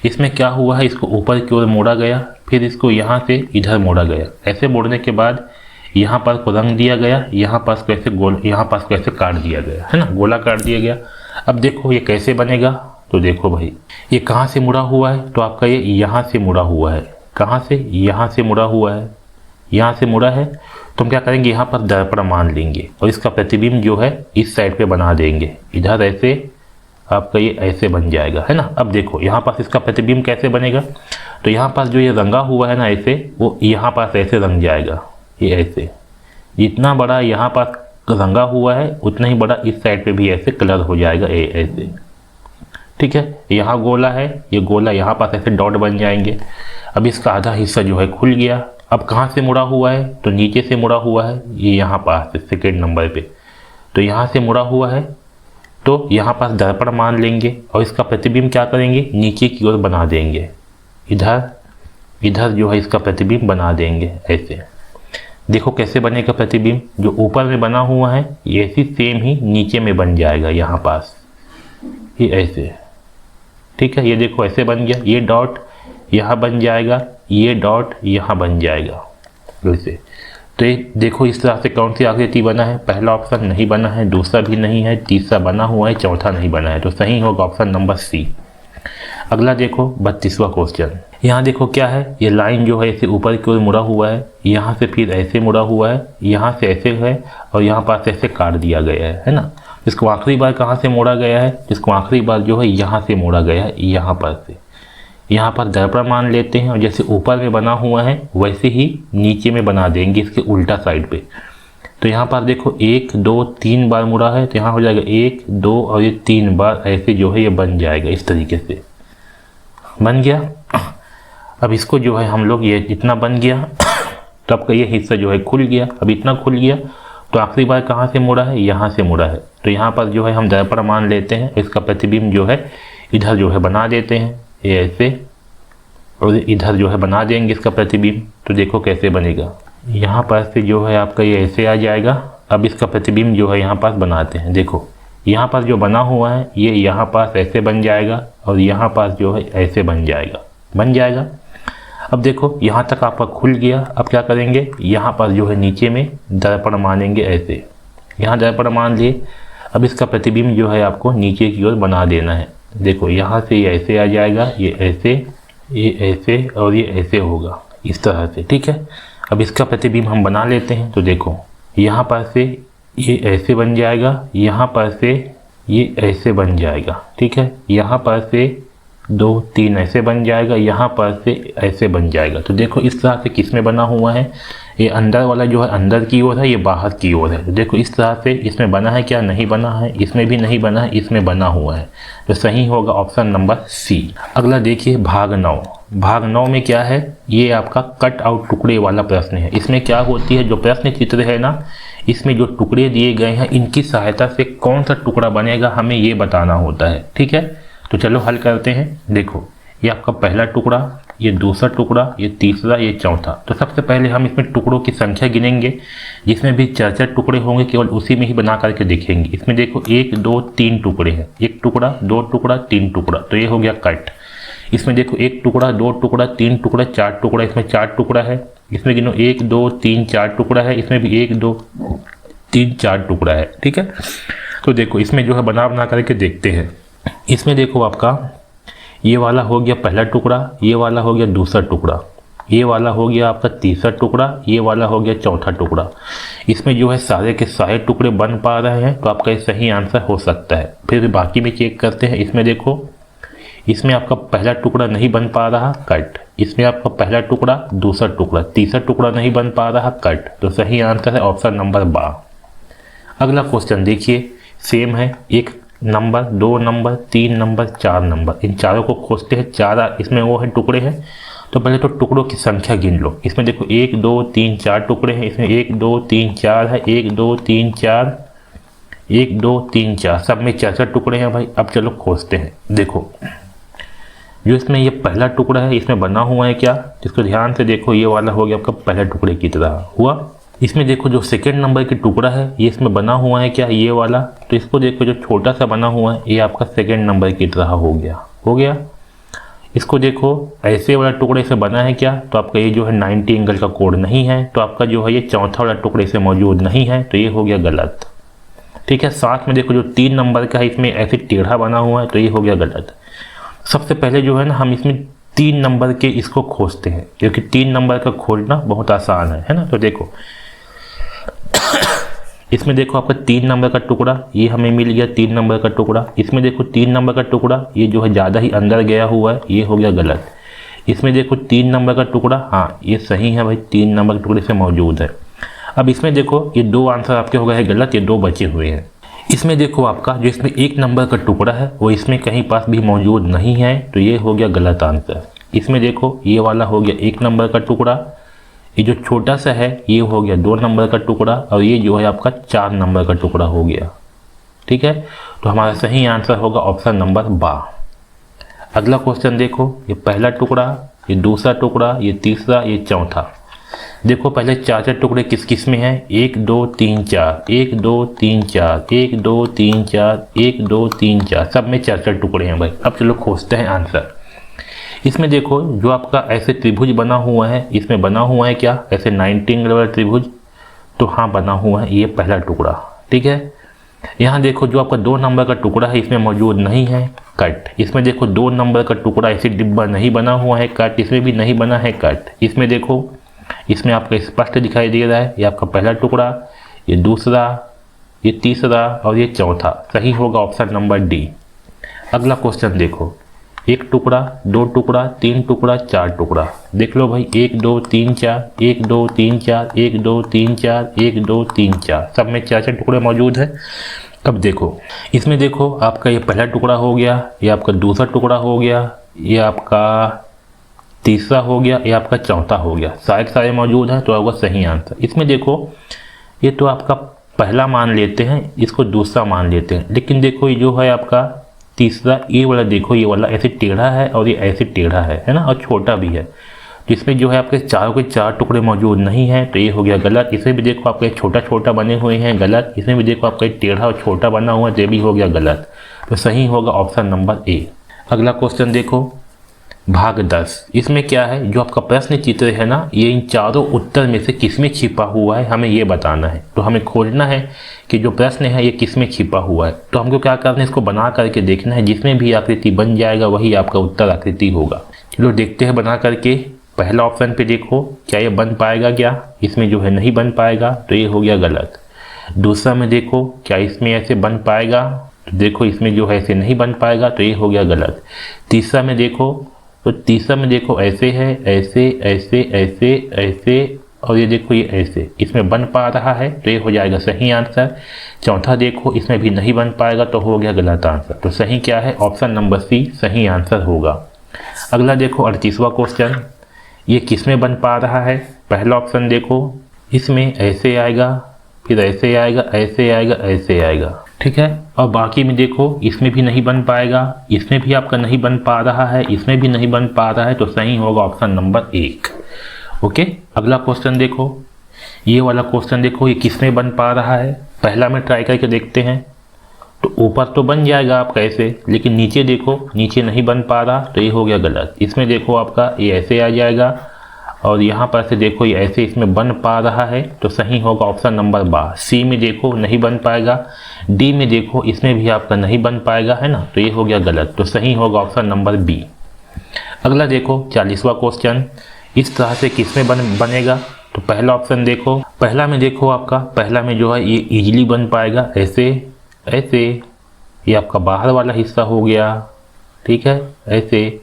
Speaker 1: इसमें क्या हुआ है, इसको ऊपर की ओर मोड़ा गया, फिर इसको यहाँ से इधर मोड़ा गया। ऐसे मोड़ने के बाद यहाँ पर को रंग दिया गया, यहाँ पास को ऐसे गोल, यहाँ पास को ऐसे काट दिया गया, है ना, गोला काट दिया गया। अब देखो ये कैसे बनेगा, तो देखो भाई ये कहाँ से मुड़ा हुआ है, तो आपका ये यहाँ से मुड़ा हुआ है। कहाँ से, यहाँ से मुड़ा हुआ है, यहाँ से मुड़ा है। तो हम क्या करेंगे, यहाँ पर दर्पण मान लेंगे और इसका प्रतिबिंब जो है इस साइड पे बना देंगे, इधर ऐसे आपका ये ऐसे बन जाएगा, है ना। अब देखो यहाँ पास इसका प्रतिबिंब कैसे बनेगा, तो यहाँ पास जो ये रंगा हुआ है ना ऐसे, वो यहाँ पास ऐसे रंग जाएगा, ये ऐसे। जितना बड़ा यहाँ पास रंगा हुआ है उतना ही बड़ा इस साइड पे भी ऐसे कलर हो जाएगा, ऐसे, ठीक है। यहाँ गोला है, ये गोला यहाँ पास ऐसे डॉट बन जाएंगे। अब इसका आधा हिस्सा जो है खुल गया। अब कहाँ से मुड़ा हुआ है, तो नीचे से मुड़ा हुआ है, ये यहाँ पास सेकेंड नंबर पे, तो यहाँ से मुड़ा हुआ है। तो यहाँ पास दर्पण मान लेंगे और इसका प्रतिबिंब क्या करेंगे, नीचे की ओर बना देंगे, इधर जो है इसका प्रतिबिंब बना देंगे ऐसे। देखो कैसे बनेगा प्रतिबिंब, जो ऊपर में बना हुआ है ये ऐसी सेम ही नीचे में बन जाएगा, यहाँ पास ये ऐसे, ठीक है। ये देखो ऐसे बन गया, ये डॉट यहाँ बन जाएगा, ये डॉट यहाँ बन जाएगा वैसे। तो ये देखो इस तरह से कौन सी आकृति बना है, पहला ऑप्शन नहीं बना है, दूसरा भी नहीं है, तीसरा बना हुआ है, चौथा नहीं बना है। तो सही होगा ऑप्शन नंबर सी। अगला देखो 32वां क्वेश्चन। यहाँ देखो क्या है, ये लाइन जो है इसे ऊपर की ओर मुड़ा हुआ है, यहाँ से फिर ऐसे मुड़ा हुआ है, यहाँ से ऐसे है और यहाँ पास ऐसे काट दिया गया है ना। इसको आखिरी बार कहाँ से मोड़ा गया है, इसको आखिरी बार जो है यहाँ से मोड़ा गया है, यहाँ पर से। यहाँ पर दर्पण मान लेते हैं और जैसे ऊपर में बना हुआ है वैसे ही नीचे में बना देंगे, इसके उल्टा साइड पे। तो यहाँ पर देखो 1 2 3 बार मुड़ा है, तो यहाँ हो जाएगा 1 2 और ये 3 बार ऐसे जो है ये बन जाएगा, इस तरीके से बन गया। अब इसको जो है हम लोग ये जितना बन गया तो आपका ये हिस्सा जो है खुल गया। अब इतना खुल गया तो आखिरी बार कहाँ से मुड़ा है, यहाँ से मुड़ा है। तो यहाँ पर जो है हम दर्पण मान लेते हैं, इसका प्रतिबिंब जो है इधर जो है बना देते हैं, ये ऐसे, और इधर जो है बना देंगे इसका प्रतिबिंब। तो देखो कैसे बनेगा, यहाँ पर से जो है आपका ये ऐसे आ जाएगा। अब इसका प्रतिबिंब जो है यहाँ पास बनाते हैं, देखो यहाँ पास जो बना हुआ है ये यहाँ पास ऐसे बन जाएगा और यहाँ पास जो है ऐसे बन जाएगा। अब देखो यहाँ तक आपका खुल गया। अब क्या करेंगे, यहाँ पास जो है नीचे में दर्पण मानेंगे ऐसे, यहाँ दर्पण मान लिए। अब इसका प्रतिबिंब जो है आपको नीचे की ओर बना देना है। देखो यहाँ से ये ऐसे आ जाएगा, ये ऐसे और ये ऐसे होगा, इस तरह से, ठीक है। अब इसका प्रतिबिंब हम बना लेते हैं। तो देखो यहाँ पर से ये ऐसे बन जाएगा, यहाँ पर से ये ऐसे बन जाएगा, ठीक है। यहाँ पर से 2 3 ऐसे बन जाएगा, यहाँ पर से ऐसे बन जाएगा। तो देखो इस तरह से किस में बना हुआ है, ये अंदर वाला जो है अंदर की ओर है, ये बाहर की ओर है। तो देखो इस तरह से इसमें बना है, क्या नहीं बना है, इसमें भी नहीं बना है, इसमें बना हुआ है। तो सही होगा ऑप्शन नंबर सी। अगला देखिए भाग 9। भाग 9 में क्या है, ये आपका कट आउट टुकड़े वाला प्रश्न है। इसमें क्या होती है, जो प्रश्न चित्र है ना, इसमें जो टुकड़े दिए गए हैं इनकी सहायता से कौन सा टुकड़ा बनेगा हमें ये बताना होता है, ठीक है। तो चलो हल करते हैं। देखो ये आपका पहला टुकड़ा, ये दूसरा टुकड़ा, ये तीसरा, ये चौथा। तो सबसे पहले हम इसमें टुकड़ों की संख्या गिनेंगे, जिसमें भी 4 टुकड़े होंगे केवल उसी में ही बना करके देखेंगे। इसमें देखो 1 2 3 टुकड़े हैं, 1 टुकड़ा 2 टुकड़ा 3 टुकड़ा, तो ये हो गया कट। इसमें देखो 1 टुकड़ा 2 टुकड़ा 3 टुकड़ा 4 टुकड़ा, इसमें 4 टुकड़ा है। इसमें गिनो 1 2 3 4 टुकड़ा है, इसमें भी 1 2 3 4 टुकड़ा है, ठीक है। तो देखो इसमें जो है बना करके देखते हैं। इसमें देखो आपका ये वाला हो गया पहला टुकड़ा, ये वाला हो गया दूसरा टुकड़ा, ये वाला हो गया आपका तीसरा टुकड़ा, ये वाला हो गया चौथा टुकड़ा। इसमें जो है सारे के सारे टुकड़े बन पा रहे हैं, तो आपका ये सही आंसर हो सकता है। फिर बाकी में चेक करते हैं। इसमें देखो इसमें आपका पहला टुकड़ा नहीं बन पा रहा, कट। इसमें आपका पहला टुकड़ा, दूसरा टुकड़ा, तीसरा टुकड़ा नहीं बन पा रहा, कट। तो सही आंसर है ऑप्शन नंबर बा। अगला क्वेश्चन देखिए, सेम है, 1 नंबर 2 नंबर 3 नंबर 4 नंबर, इन चारों को खोजते हैं। 4 इसमें वो है टुकड़े हैं, तो पहले तो टुकड़ों की संख्या गिन लो। इसमें देखो 1 2 3 4 टुकड़े हैं, इसमें 1 2 3 4 है, 1 2 3 4, 1 2 3 4, सब में 4 टुकड़े हैं भाई। अब चलो खोजते हैं। देखो जो इसमें ये पहला टुकड़ा है इसमें बना हुआ है क्या, जिसको ध्यान से देखो, ये वाला हो गया आपका पहले टुकड़े की तरह हुआ। इसमें देखो जो सेकंड नंबर की टुकड़ा है ये इसमें बना हुआ है क्या, ये वाला, तो इसको देखो जो छोटा सा बना हुआ है ये आपका सेकंड नंबर की तरह हो गया। इसको देखो ऐसे वाला टुकड़े से बना है क्या, तो आपका ये जो है 90 एंगल का कोण नहीं है, तो आपका जो है ये चौथा वाला टुकड़े से मौजूद नहीं है, तो ये हो गया गलत। ठीक है, साथ में देखो जो 3 नंबर का है इसमें ऐसे टेढ़ा बना हुआ है, तो ये हो गया गलत। सबसे पहले जो है ना हम इसमें 3 नंबर के इसको खोजते हैं, क्योंकि 3 नंबर का खोजना बहुत आसान है ना। तो देखो इसमें देखो आपका 3 नंबर का टुकड़ा ये हमें मिल गया, 3 नंबर का टुकड़ा। इसमें देखो 3 नंबर का टुकड़ा ये जो है ज़्यादा ही अंदर गया हुआ है, ये हो गया गलत। इसमें देखो 3 नंबर का टुकड़ा, हाँ ये सही है भाई, 3 नंबर के टुकड़े से मौजूद है। अब इसमें देखो ये 2 आंसर आपके हो गए हैं गलत, ये 2 बचे हुए हैं। इसमें देखो आपका जो इसमें 1 नंबर का टुकड़ा है वो इसमें कहीं पास भी मौजूद नहीं है, तो ये हो गया गलत आंसर। इसमें देखो ये वाला हो गया 1 नंबर का टुकड़ा, ये जो छोटा सा है ये हो गया 2 नंबर का टुकड़ा, और ये जो है आपका 4 नंबर का टुकड़ा हो गया। ठीक है, तो हमारा सही आंसर होगा ऑप्शन नंबर बा। अगला क्वेश्चन देखो, ये पहला टुकड़ा, ये दूसरा टुकड़ा, ये तीसरा, ये चौथा। देखो पहले 4 टुकड़े किस किस में हैं, 1 2 3 4, 1 2 3 4, 1 2 3 4, 1 2 3 4, सब में 4 टुकड़े हैं भाई। अब चलो खोजते हैं आंसर। इसमें देखो जो आपका ऐसे त्रिभुज बना हुआ है, इसमें बना हुआ है क्या, ऐसे 90 एंगल वाला त्रिभुज, तो हाँ बना हुआ है, ये पहला टुकड़ा। ठीक है, यहाँ देखो जो आपका 2 नंबर का टुकड़ा है इसमें मौजूद नहीं है, कट। इसमें देखो 2 नंबर का टुकड़ा ऐसे डिब्बा नहीं बना हुआ है, कट। इसमें भी नहीं बना है, कट। इसमें देखो इसमें आपका स्पष्ट दिखाई दे रहा है, ये आपका पहला टुकड़ा, ये दूसरा, ये तीसरा और ये चौथा। सही होगा ऑप्शन नंबर डी। अगला क्वेश्चन देखो, 1 टुकड़ा, 2 टुकड़ा, 3 टुकड़ा, 4 टुकड़ा। देख लो भाई 1 2 3 4, 1 2 3 4, 1 2 3 4, 1 2 3 4, सब में 4 टुकड़े मौजूद है। अब देखो इसमें देखो आपका ये पहला टुकड़ा हो गया, ये आपका दूसरा टुकड़ा हो गया, ये आपका तीसरा हो गया, ये आपका चौथा हो गया। सारे मौजूद हैं, तो होगा सही आंसर। इसमें देखो ये तो आपका पहला मान लेते हैं, इसको दूसरा मान लेते हैं, लेकिन देखो ये जो है आपका तीसरा, ये वाला देखो, ये वाला ऐसे टेढ़ा है और ये ऐसे टेढ़ा है ना, और छोटा भी है। तो इसमें जो है आपके चारों के 4 टुकड़े मौजूद नहीं है, तो ये हो गया गलत। इसमें भी देखो आपके छोटा छोटा बने हुए हैं, गलत। इसमें भी देखो आपका टेढ़ा और छोटा बना हुआ है, तो ये भी हो गया गलत। तो सही होगा ऑप्शन नंबर ए। अगला क्वेश्चन देखो, भाग 10। इसमें क्या है, जो आपका प्रश्न चित्र है ना, ये इन चारों उत्तर में से किसमें छिपा हुआ है, हमें ये बताना है। तो हमें खोजना है कि जो प्रश्न है ये किसमें छिपा हुआ है। तो हमको क्या करना है, इसको बना करके देखना है, जिसमें भी आकृति बन जाएगा वही आपका उत्तर आकृति होगा। चलो देखते हैं बना करके। पहला ऑप्शन पे देखो, क्या ये बन पाएगा क्या, इसमें जो है नहीं बन पाएगा, तो ये हो गया गलत। दूसरा में देखो, क्या इसमें ऐसे बन पाएगा, तो देखो इसमें जो है ऐसे नहीं बन पाएगा, तो ये हो गया गलत। तीसरा में देखो, तो तीसरा में देखो ऐसे है, ऐसे ऐसे ऐसे ऐसे, और ये देखो ये ऐसे, इसमें बन पा रहा है, तो ये हो जाएगा सही आंसर। चौथा देखो इसमें भी नहीं बन पाएगा, तो हो गया गलत आंसर। तो सही क्या है, ऑप्शन नंबर सी सही आंसर होगा। अगला देखो 38वां क्वेश्चन, ये किस में बन पा रहा है। पहला ऑप्शन देखो, इसमें ऐसे आएगा, फिर ऐसे आएगा, ऐसे आएगा, ऐसे आएगा। ठीक है, और बाकी में देखो इसमें भी नहीं बन पाएगा, इसमें भी आपका नहीं बन पा रहा है, इसमें भी नहीं बन पा रहा है, तो सही होगा ऑप्शन नंबर 1। ओके, अगला क्वेश्चन देखो, ये वाला क्वेश्चन देखो, ये किस में बन पा रहा है। पहला में ट्राई करके देखते हैं, तो ऊपर तो बन जाएगा आपका ऐसे, लेकिन नीचे देखो, नीचे नहीं बन पा रहा, तो ये हो गया गलत। इसमें देखो आपका ये ऐसे आ जाएगा, और यहाँ पर से देखो ये ऐसे इसमें बन पा रहा है, तो सही होगा ऑप्शन नंबर बा। सी में देखो नहीं बन पाएगा, डी में देखो इसमें भी आपका नहीं बन पाएगा, है ना, तो ये हो गया गलत। तो सही होगा ऑप्शन नंबर बी। अगला देखो 40वां क्वेश्चन, इस तरह से किस में बनेगा। तो पहला ऑप्शन देखो, पहला में देखो आपका, पहला में जो है ये इजीली बन पाएगा, ऐसे ऐसे, ये आपका बाहर वाला हिस्सा हो गया, ठीक है, ऐसे,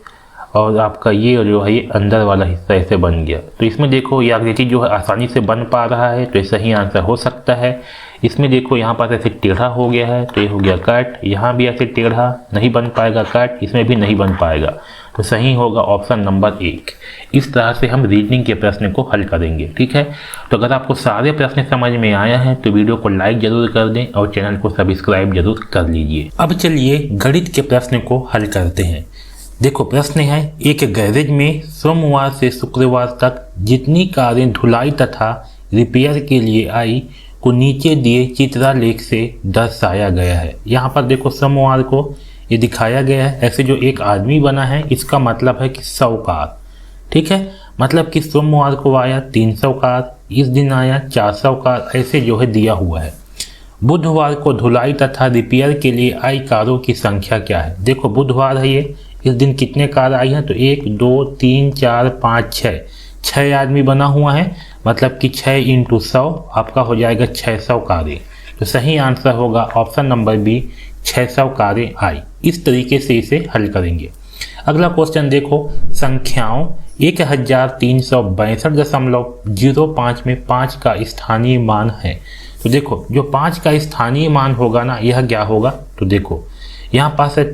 Speaker 1: और आपका ये जो है ये अंदर वाला हिस्सा ऐसे बन गया। तो इसमें देखो ये आकृति जो है आसानी से बन पा रहा है, तो ये सही आंसर हो सकता है। इसमें देखो यहाँ पर ऐसे टेढ़ा हो गया है, तो ये हो गया कट। यहाँ भी ऐसे टेढ़ा नहीं बन पाएगा, कट। इसमें भी नहीं बन पाएगा, तो सही होगा ऑप्शन नंबर 1। इस तरह से हम रीजनिंग के प्रश्न को हल करेंगे। ठीक है, तो अगर आपको सारे प्रश्न समझ में आया है तो वीडियो को लाइक जरूर कर दें और चैनल को सब्सक्राइब जरूर कर लीजिए। अब चलिए गणित के प्रश्न को हल करते हैं। देखो प्रश्न है, एक गैरेज में सोमवार से शुक्रवार तक जितनी कारें धुलाई तथा रिपेयर के लिए आई को नीचे दिए चित्रालेख से दर्शाया गया है। यहाँ पर देखो सोमवार को ये दिखाया गया है, ऐसे जो एक आदमी बना है इसका मतलब है कि 100 कार। ठीक है, मतलब कि सोमवार को आया 300 कार, इस दिन आया 400 कार, ऐसे जो है दिया हुआ है। बुधवार को धुलाई तथा रिपेयर के लिए आई कारों की संख्या क्या है। देखो बुधवार है ये, इस दिन कितने कार आई हैं तो 1 2 3 4 5 6 आदमी बना हुआ है, मतलब कि 6 × 100 आपका हो जाएगा 600 कारें। तो सही आंसर होगा ऑप्शन नंबर बी, 600 कारें आई। इस तरीके से इसे हल करेंगे। अगला क्वेश्चन देखो, संख्याओं 1362.05 में 5 का स्थानीय मान है। तो देखो जो 5 का स्थानीय मान होगा ना, यह क्या होगा, तो देखो यहाँ पास है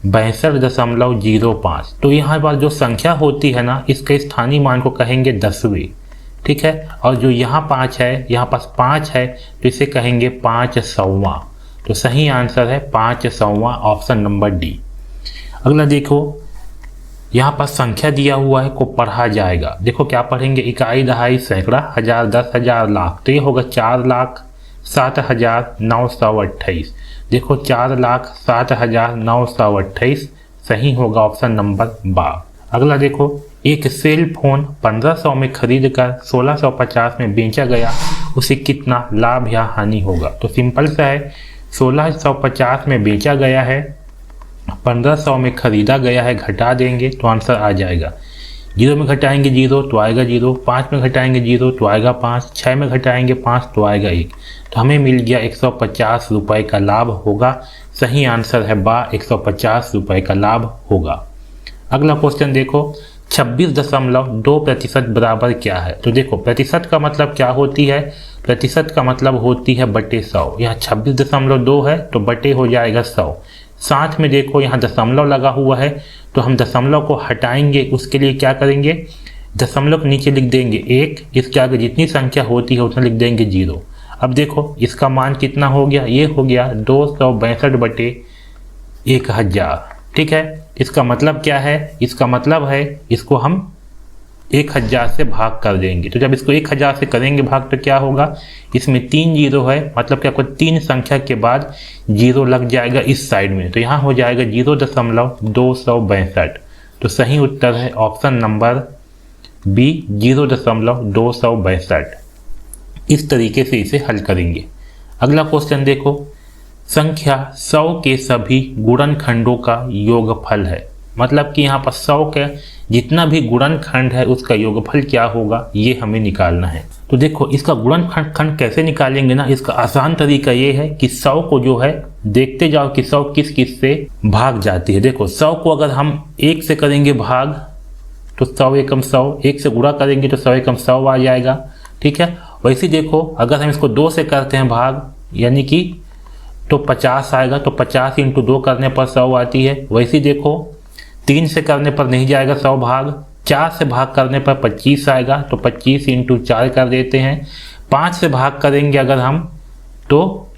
Speaker 1: 1362.05। तो यहाँ पर जो संख्या होती है ना, इसके स्थानीय मान को कहेंगे 10वें। ठीक है, और जो यहाँ 5 है, यहाँ पास 5 है तो इसे कहेंगे 500वां। तो सही आंसर है 500वां, ऑप्शन नंबर डी। अगला देखो, यहाँ पर संख्या दिया हुआ है को पढ़ा जाएगा। देखो क्या पढ़ेंगे, इकाई, दहाई, सैकड़ा, हजार, 10,000, लाख। तो ये होगा 4,07,928। देखो 4,07,928 सही होगा ऑप्शन नंबर बा। अगला देखो, एक सेल फोन 1500 में खरीद कर 1650 में बेचा गया, उसे कितना लाभ या हानि होगा। तो सिंपल सा है, 1650 में बेचा गया है, 1500 में खरीदा गया है, घटा देंगे तो आंसर आ जाएगा। 0 में घटाएंगे 0 तो आएगा 0, 5 में घटाएंगे 0 तो आएगा 5, 6 में घटाएंगे 5 तो आएगा 1। तो हमें मिल गया 150 रुपये का लाभ होगा। सही आंसर है बा, 150 रुपये का लाभ होगा। अगला क्वेश्चन देखो, 26.2% बराबर क्या है। तो देखो प्रतिशत का मतलब क्या होती है, प्रतिशत का मतलब होती है बटे 100। यहाँ 26.2 है तो बटे हो जाएगा 100। साथ में देखो यहाँ दशमलव लगा हुआ है, तो हम दशमलव को हटाएंगे। उसके लिए क्या करेंगे, दशमलव के नीचे लिख देंगे 1, इसके आगे जितनी संख्या होती है उतना लिख देंगे 0। अब देखो इसका मान कितना हो गया, ये हो गया 262/1000। ठीक है, इसका मतलब क्या है, इसका मतलब है इसको हम 1000 से भाग कर देंगे। तो जब इसको 1000 से करेंगे भाग तो क्या होगा, इसमें 3 जीरो है, मतलब कि आपको 3 संख्या के बाद 0 लग जाएगा इस साइड में, तो यहाँ हो जाएगा 0.262। तो सही उत्तर है ऑप्शन नंबर बी, 0.262। इस तरीके से इसे हल करेंगे। अगला क्वेश्चन देखो, संख्या 100 के सभी गुणनखंडों का योगफल है। मतलब कि यहाँ पर 100 के जितना भी गुणनखंड है उसका योगफल क्या होगा, ये हमें निकालना है। तो देखो इसका गुणनखंड कैसे निकालेंगे ना, इसका आसान तरीका ये है कि 100 को जो है देखते जाओ कि 100 किस किस से भाग जाती है। देखो 100 को अगर हम 1 से करेंगे भाग तो 100 एकम 100, 1 से गुणा करेंगे तो 100 एकम 100 आ जाएगा। ठीक है, वैसे देखो अगर हम इसको 2 से करते हैं भाग, यानी कि तो 50 आएगा, तो 50 × 2 करने पर 100 आती है। वैसे देखो 3 से करने पर नहीं जाएगा 100 भाग, 4 से भाग करने पर 25 आएगा, तो 25 × 4 कर देते हैं। 5 से भाग करेंगे अगर हम तो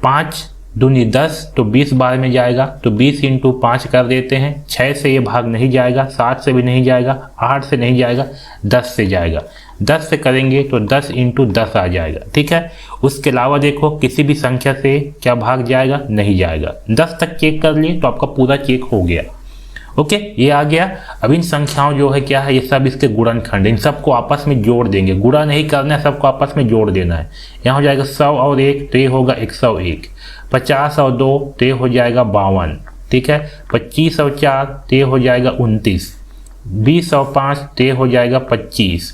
Speaker 1: 5 दूनी 10, तो 20 बार में जाएगा, तो 20 × 5 कर देते हैं। 6 से ये भाग नहीं जाएगा, 7 से भी नहीं जाएगा, 8 से नहीं जाएगा, 10 से जाएगा। 10 से करेंगे तो 10 × 10 आ जाएगा। ठीक है, उसके अलावा देखो किसी भी संख्या से क्या भाग जाएगा, नहीं जाएगा। 10 तक चेक कर लिए तो आपका पूरा चेक हो गया। ओके, ये आ गया। अब इन संख्याओं जो है क्या है, ये सब इसके गुणनखंड, इन सबको आपस में जोड़ देंगे। गुणा नहीं करना है, सबको आपस में जोड़ देना है। यहाँ हो जाएगा 100 और 1 तो ये होगा 101, 50 और 2 तो ये हो जाएगा 52। ठीक है, 25 और 4 तो ये हो जाएगा 29, 20 और 5 तो ये हो जाएगा 25।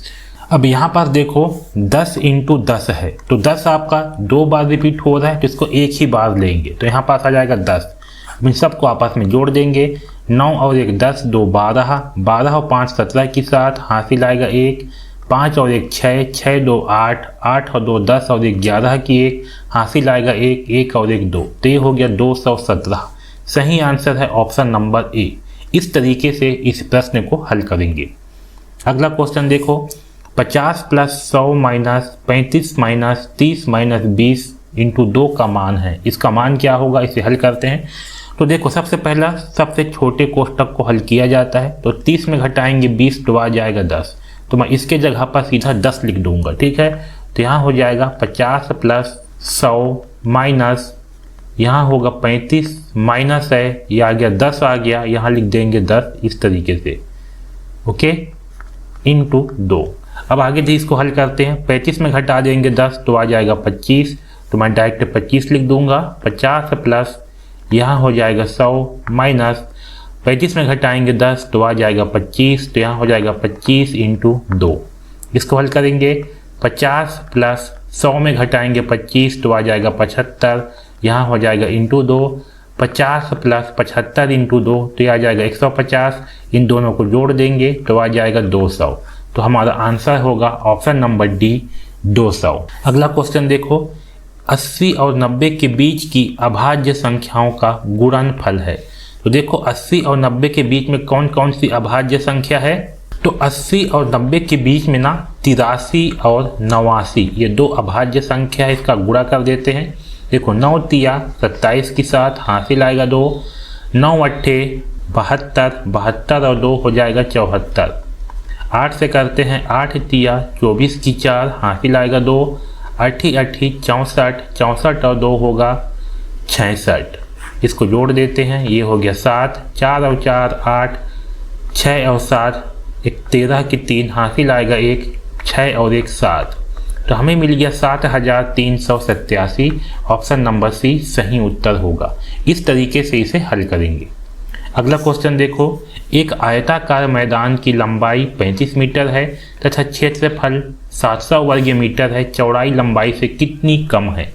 Speaker 1: अब यहाँ पर देखो 10 × 10 है, तो 10 आपका 2 बार रिपीट हो रहा है, तो इसको एक ही बार लेंगे, तो यहाँ पास आ जाएगा 10। इन सबको आपस में जोड़ देंगे। 9 और 1 10, 2 12, 12 और 5 17 की साथ हासिल आएगा 1, 5 और 1 6, 6 2 8, 8 और 2 10 और 1 11 की 1 हासिल आएगा 1, 1 और 1 2, तो ये हो गया 217। सही आंसर है ऑप्शन नंबर ए। इस तरीके से इस प्रश्न को हल करेंगे। अगला क्वेश्चन देखो, 50 + 100 - 35 - 30 - 20 × 2 का मान है। इसका मान क्या होगा, इसे हल करते हैं। तो देखो सबसे पहला सबसे छोटे कोष्टक को हल किया जाता है। तो 30 में घटाएंगे 20 तो आ जाएगा 10। तो मैं इसके जगह पर सीधा 10 लिख दूंगा, ठीक है। तो यहाँ हो जाएगा 50 + 100 माइनस यहाँ होगा 35 माइनस है, ये आ गया 10 आ गया, यहाँ लिख देंगे 10 इस तरीके से, ओके, × 2। अब आगे भी इसको हल करते हैं। 35 में घटा देंगे 10 तो आ जाएगा 25। तो मैं डायरेक्ट 25 लिख दूंगा। 50 प्लस यहाँ हो जाएगा 100 माइनस 35 में घटाएंगे 10 तो आ जाएगा 25। तो यहाँ हो जाएगा 25 × 2। इसको हल करेंगे। 50 प्लस 100 में घटाएंगे 25 तो आ जाएगा 75। यहाँ हो जाएगा × 2। 50 प्लस 75 × 2 तो ये आ जाएगा 150। इन दोनों को जोड़ देंगे तो आ जाएगा 200। तो हमारा आंसर होगा ऑप्शन नंबर डी, 200। अगला क्वेश्चन देखो, 80 और 90 के बीच की अभाज्य संख्याओं का गुणनफल है। तो देखो 80 और 90 के बीच में कौन कौन सी अभाज्य संख्या है। तो 80 और 90 के बीच में ना 83 और 89 ये दो अभाज्य संख्या है। इसका गुणा कर देते हैं। देखो 9 तिया 27 के साथ हासिल आएगा 2, 9 अट्ठे 72, 72 और 2 हो जाएगा 74। 8 से करते हैं, 8 तिया 24 की 4 हासिल आएगा 2, 8 अट्ठी 64, 64 और 2 होगा 66। इसको जोड़ देते हैं, ये हो गया 7, 4 और 4 8, 6 और 7 13 की 3 हासिल आएगा 1, 6 और 1 7। तो हमें मिल गया 7387। ऑप्शन नंबर सी सही उत्तर होगा। इस तरीके से इसे हल करेंगे। अगला क्वेश्चन देखो, एक आयताकार मैदान की लंबाई 35 मीटर है तथा क्षेत्रफल 700 वर्ग मीटर है। चौड़ाई लंबाई से कितनी कम है।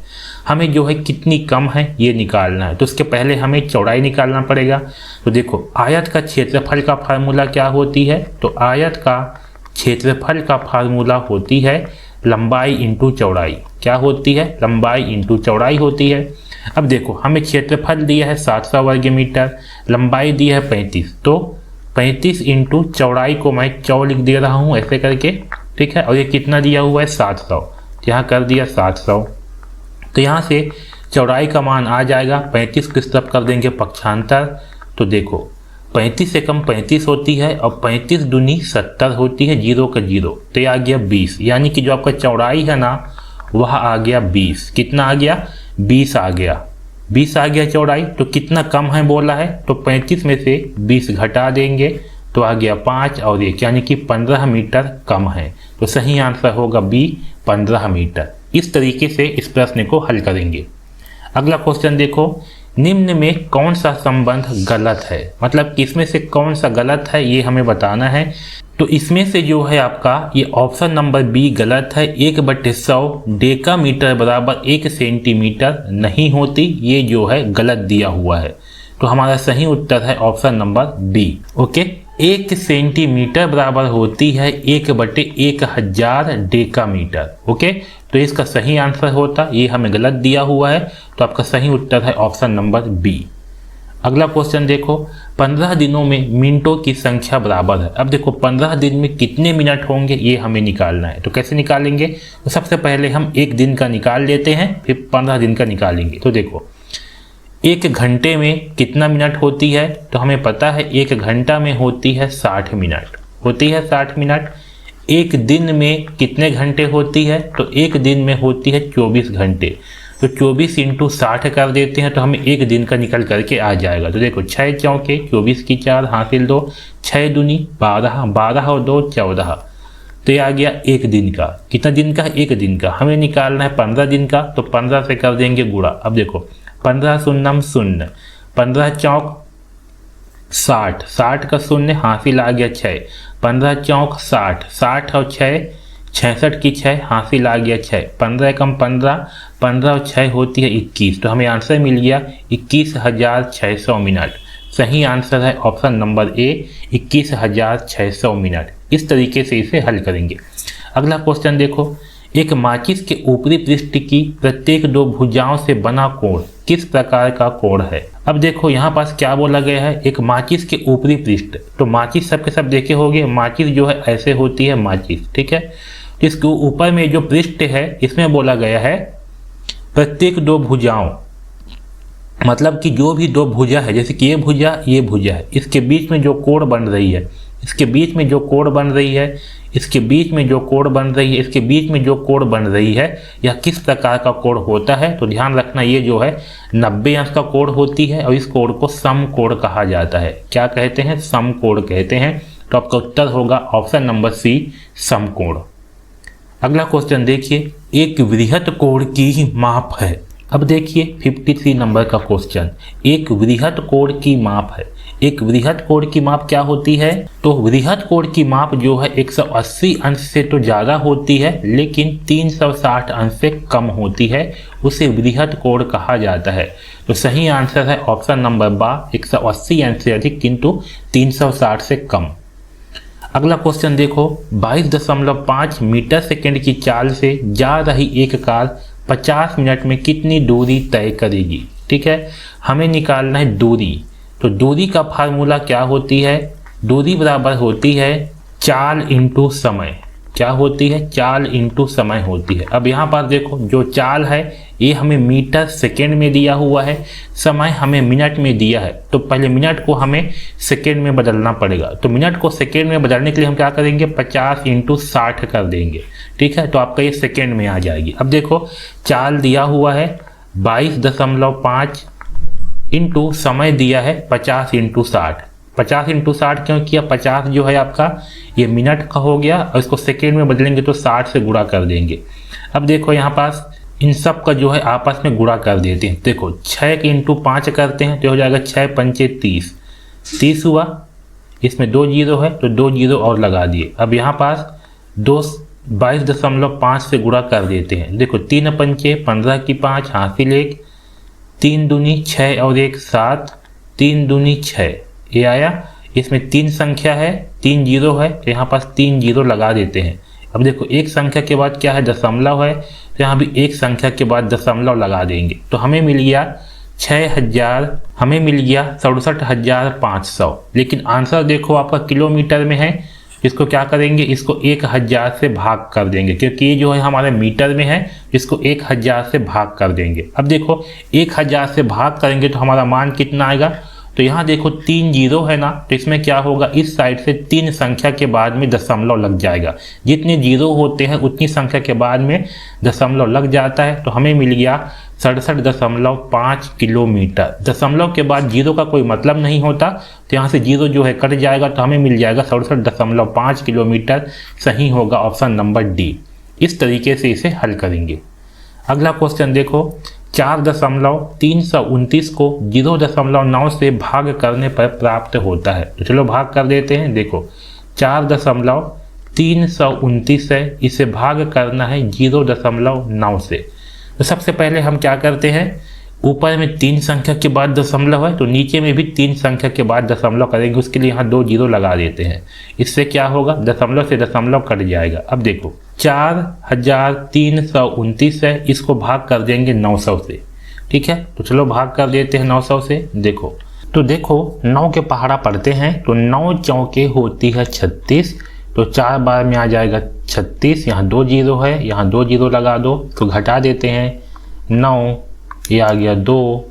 Speaker 1: हमें जो है कितनी कम है ये निकालना है। तो उसके पहले हमें चौड़ाई निकालना पड़ेगा। तो देखो आयत का क्षेत्रफल का फार्मूला क्या होती है। तो आयत का क्षेत्रफल का फार्मूला होती है लंबाई × चौड़ाई। क्या होती है, लंबाई × चौड़ाई होती है। अब देखो हमें क्षेत्रफल दिया है 700 वर्ग मीटर, लंबाई दी है 35। तो 35 × चौड़ाई को मैं 4 लिख दे रहा हूँ ऐसे करके, ठीक है। और ये कितना दिया हुआ है 700, यहाँ कर दिया 700। तो यहाँ से चौड़ाई का मान आ जाएगा 35 की तरफ कर देंगे पक्षांतर। तो देखो 35 से कम 35 होती है और 35 दूनी 70 होती है, 0 का 0। तो ये आ गया 20, यानी कि जो आपका चौड़ाई है ना वह आ गया 20। कितना आ गया, 20 आ गया, 20 आ गया चौड़ाई। तो कितना कम है बोला है, तो 35 में से 20 घटा देंगे तो आ गया 5 और 1, यानी कि 15 मीटर कम है। तो सही आंसर होगा बी, 15 मीटर। इस तरीके से इस प्रश्न को हल करेंगे। अगला क्वेश्चन देखो, निम्न में कौन सा संबंध गलत है। मतलब इसमें से कौन सा गलत है ये हमें बताना है। तो इसमें से जो है आपका ये ऑप्शन नंबर बी गलत है। 1/100 डेकामीटर बराबर 1 सेंटीमीटर नहीं होती, ये जो है गलत दिया हुआ है। तो हमारा सही उत्तर है option number B, okay. 1 centimetre बराबर होती है 1/1000 डेकामीटर, ओके। तो इसका सही आंसर होता, ये हमें गलत दिया हुआ है। तो आपका सही उत्तर है ऑप्शन नंबर बी। अगला क्वेश्चन देखो, 15 दिनों में मिनटों की संख्या बराबर है। अब देखो 15 दिन में कितने मिनट होंगे ये हमें निकालना है। तो कैसे निकालेंगे, तो सबसे पहले हम 1 दिन का निकाल लेते हैं, फिर 15 दिन का निकालेंगे। तो देखो 1 घंटे में कितना मिनट होती है। तो हमें पता है 1 घंटा में होती है 60 मिनट, होती है 60 मिनट। 1 दिन में कितने घंटे होती है, तो 1 दिन में होती है 24 घंटे। तो 24 × 60 कर देते हैं तो हमें 1 दिन का निकल करके आ जाएगा। तो देखो 6 चौके 24 की 4 हासिल 2, 6 दूनी 12, 12 और 2 14। तो ये आ गया 1 दिन का। कितना दिन का है, 1 दिन का। हमें निकालना है 15 दिन का। तो 15 से कर देंगे गुणा। अब देखो 15 शून्यम 0, 15 चौक 60, 60 का 0 हासिल आ गया 6, 15 चौक 60, 60 और 6 66 की 6 हासिल आ गया 6, 15 कम 15, 15 और 6 होती है 21। तो हमें आंसर मिल गया 21,600 मिनट। सही आंसर है ऑप्शन नंबर ए, 21,600 मिनट। इस तरीके से इसे हल करेंगे। अगला क्वेश्चन देखो, एक माचिस के ऊपरी पृष्ठ की प्रत्येक दो भुजाओं से बना कोण किस प्रकार का कोण है। अब देखो यहाँ पास क्या बोला गया है, एक माचिस के ऊपरी पृष्ठ। तो माचिस सबके सब देखे होंगे, माचिस जो है ऐसे होती है माचिस, ठीक है। इसके ऊपर में जो पृष्ठ है इसमें बोला गया है प्रत्येक दो भुजाओं, मतलब कि जो भी दो भुजा है, जैसे कि ये भुजा है, इसके बीच में जो कोण बन रही है, इसके बीच में जो कोण बन रही है, इसके बीच में जो कोण बन रही है, इसके बीच में जो कोण बन रही है, यह किस प्रकार का कोण होता है। तो ध्यान रखना ये जो है 90 अंश का कोण होती है और इस कोण को समकोण कहा जाता है। क्या कहते हैं? समकोण कहते हैं। तो आपका उत्तर होगा ऑप्शन नंबर सी, समकोण। अगला क्वेश्चन देखिए, एक वृहत कोण की माप है। अब देखिए 53 नंबर का क्वेश्चन, एक वृहत कोण की माप है। एक वृहत कोण की माप क्या होती है? तो वृहत कोण की माप जो है 180 अंश से तो ज़्यादा होती है लेकिन 360 अंश से कम होती है, उसे वृहत कोण कहा जाता है। तो सही आंसर है ऑप्शन नंबर बा, 180 अंश से अधिक किंतु 360 से कम। अगला क्वेश्चन देखो, 22.5 मीटर सेकेंड की चाल से जा रही एक कार 50 मिनट में कितनी दूरी तय करेगी। ठीक है, हमें निकालना है दूरी। तो दूरी का फार्मूला क्या होती है? दूरी बराबर होती है चाल इंटू समय। क्या होती है? चाल इंटू समय होती है। अब यहाँ पर देखो जो चाल है ये हमें मीटर सेकेंड में दिया हुआ है, समय हमें मिनट में दिया है। तो पहले मिनट को हमें सेकेंड में बदलना पड़ेगा। तो मिनट को सेकेंड में बदलने के लिए हम क्या करेंगे? 50 इंटू 60 कर देंगे। ठीक है, तो आपका ये सेकेंड में आ जाएगी। अब देखो चाल दिया हुआ है 22.5 इंटू समय दिया है 50 इंटू 60। 50 इंटू 60 क्यों किया? 50 जो है आपका ये मिनट का हो गया और इसको सेकेंड में बदलेंगे तो 60 से गुणा कर देंगे। अब देखो यहाँ पास इन सब का जो है आपस में गुणा कर देते हैं। देखो 6 के इंटू 5 करते हैं तो हो जाएगा 6 पंचे 30, 30 हुआ। इसमें 2 जीरो है तो 2 जीरो और लगा दिए। अब यहाँ पास 22.5 से गुणा कर देते हैं। देखो 3 पंचे 15 की 5 हासिल 1, 3 दूनी 6 और 1 7, 3 दूनी 6 ये आया। इसमें 3 संख्या है, 3 जीरो है तो यहाँ पास 3 जीरो लगा देते हैं। अब देखो एक संख्या के बाद क्या है? दशमलव है, तो यहाँ भी एक संख्या के बाद दशमलव लगा देंगे। तो हमें मिल गया 6000, हमें मिल गया 67,500। लेकिन आंसर देखो आपका किलोमीटर में है। इसको क्या करेंगे? इसको 1000 से भाग कर देंगे क्योंकि ये जो है हमारे मीटर में है, इसको 1000 से भाग कर देंगे। अब देखो 1000 से भाग करेंगे तो हमारा मान कितना आएगा? तो यहाँ देखो 3 जीरो है ना, तो इसमें क्या होगा? इस साइड से 3 संख्या के बाद में दशमलव लग जाएगा। जितने जीरो होते हैं उतनी संख्या के बाद में दशमलव लग जाता है। तो हमें मिल गया 67.5 किलोमीटर। दशमलव के बाद जीरो का कोई मतलब नहीं होता, तो यहाँ से जीरो जो है कट जाएगा तो हमें मिल जाएगा 67.5 किलोमीटर। सही होगा ऑप्शन नंबर डी। इस तरीके से इसे हल करेंगे। अगला क्वेश्चन देखो, 4.329 को 0.9 से भाग करने पर प्राप्त होता है। तो चलो भाग कर देते हैं। देखो 4.329 है, इसे भाग करना है 0.9 से। तो सबसे पहले हम क्या करते हैं? ऊपर में 3 संख्या के बाद दशमलव है तो नीचे में भी 3 संख्या के बाद दशमलव करेंगे। उसके लिए यहाँ 2 जीरो लगा देते हैं। इससे क्या होगा? दशमलव से दशमलव कट जाएगा। अब देखो 4,329 है, इसको भाग कर देंगे 900 से। ठीक है, तो चलो भाग कर देते हैं 900 से। देखो 9 के पहाड़ा पढ़ते हैं तो 9 चौके होती है 36। तो 4 बार में आ जाएगा 36। यहाँ 2 जीरो है, यहाँ 2 जीरो लगा दो तो घटा देते हैं 9, ये आ गया 2,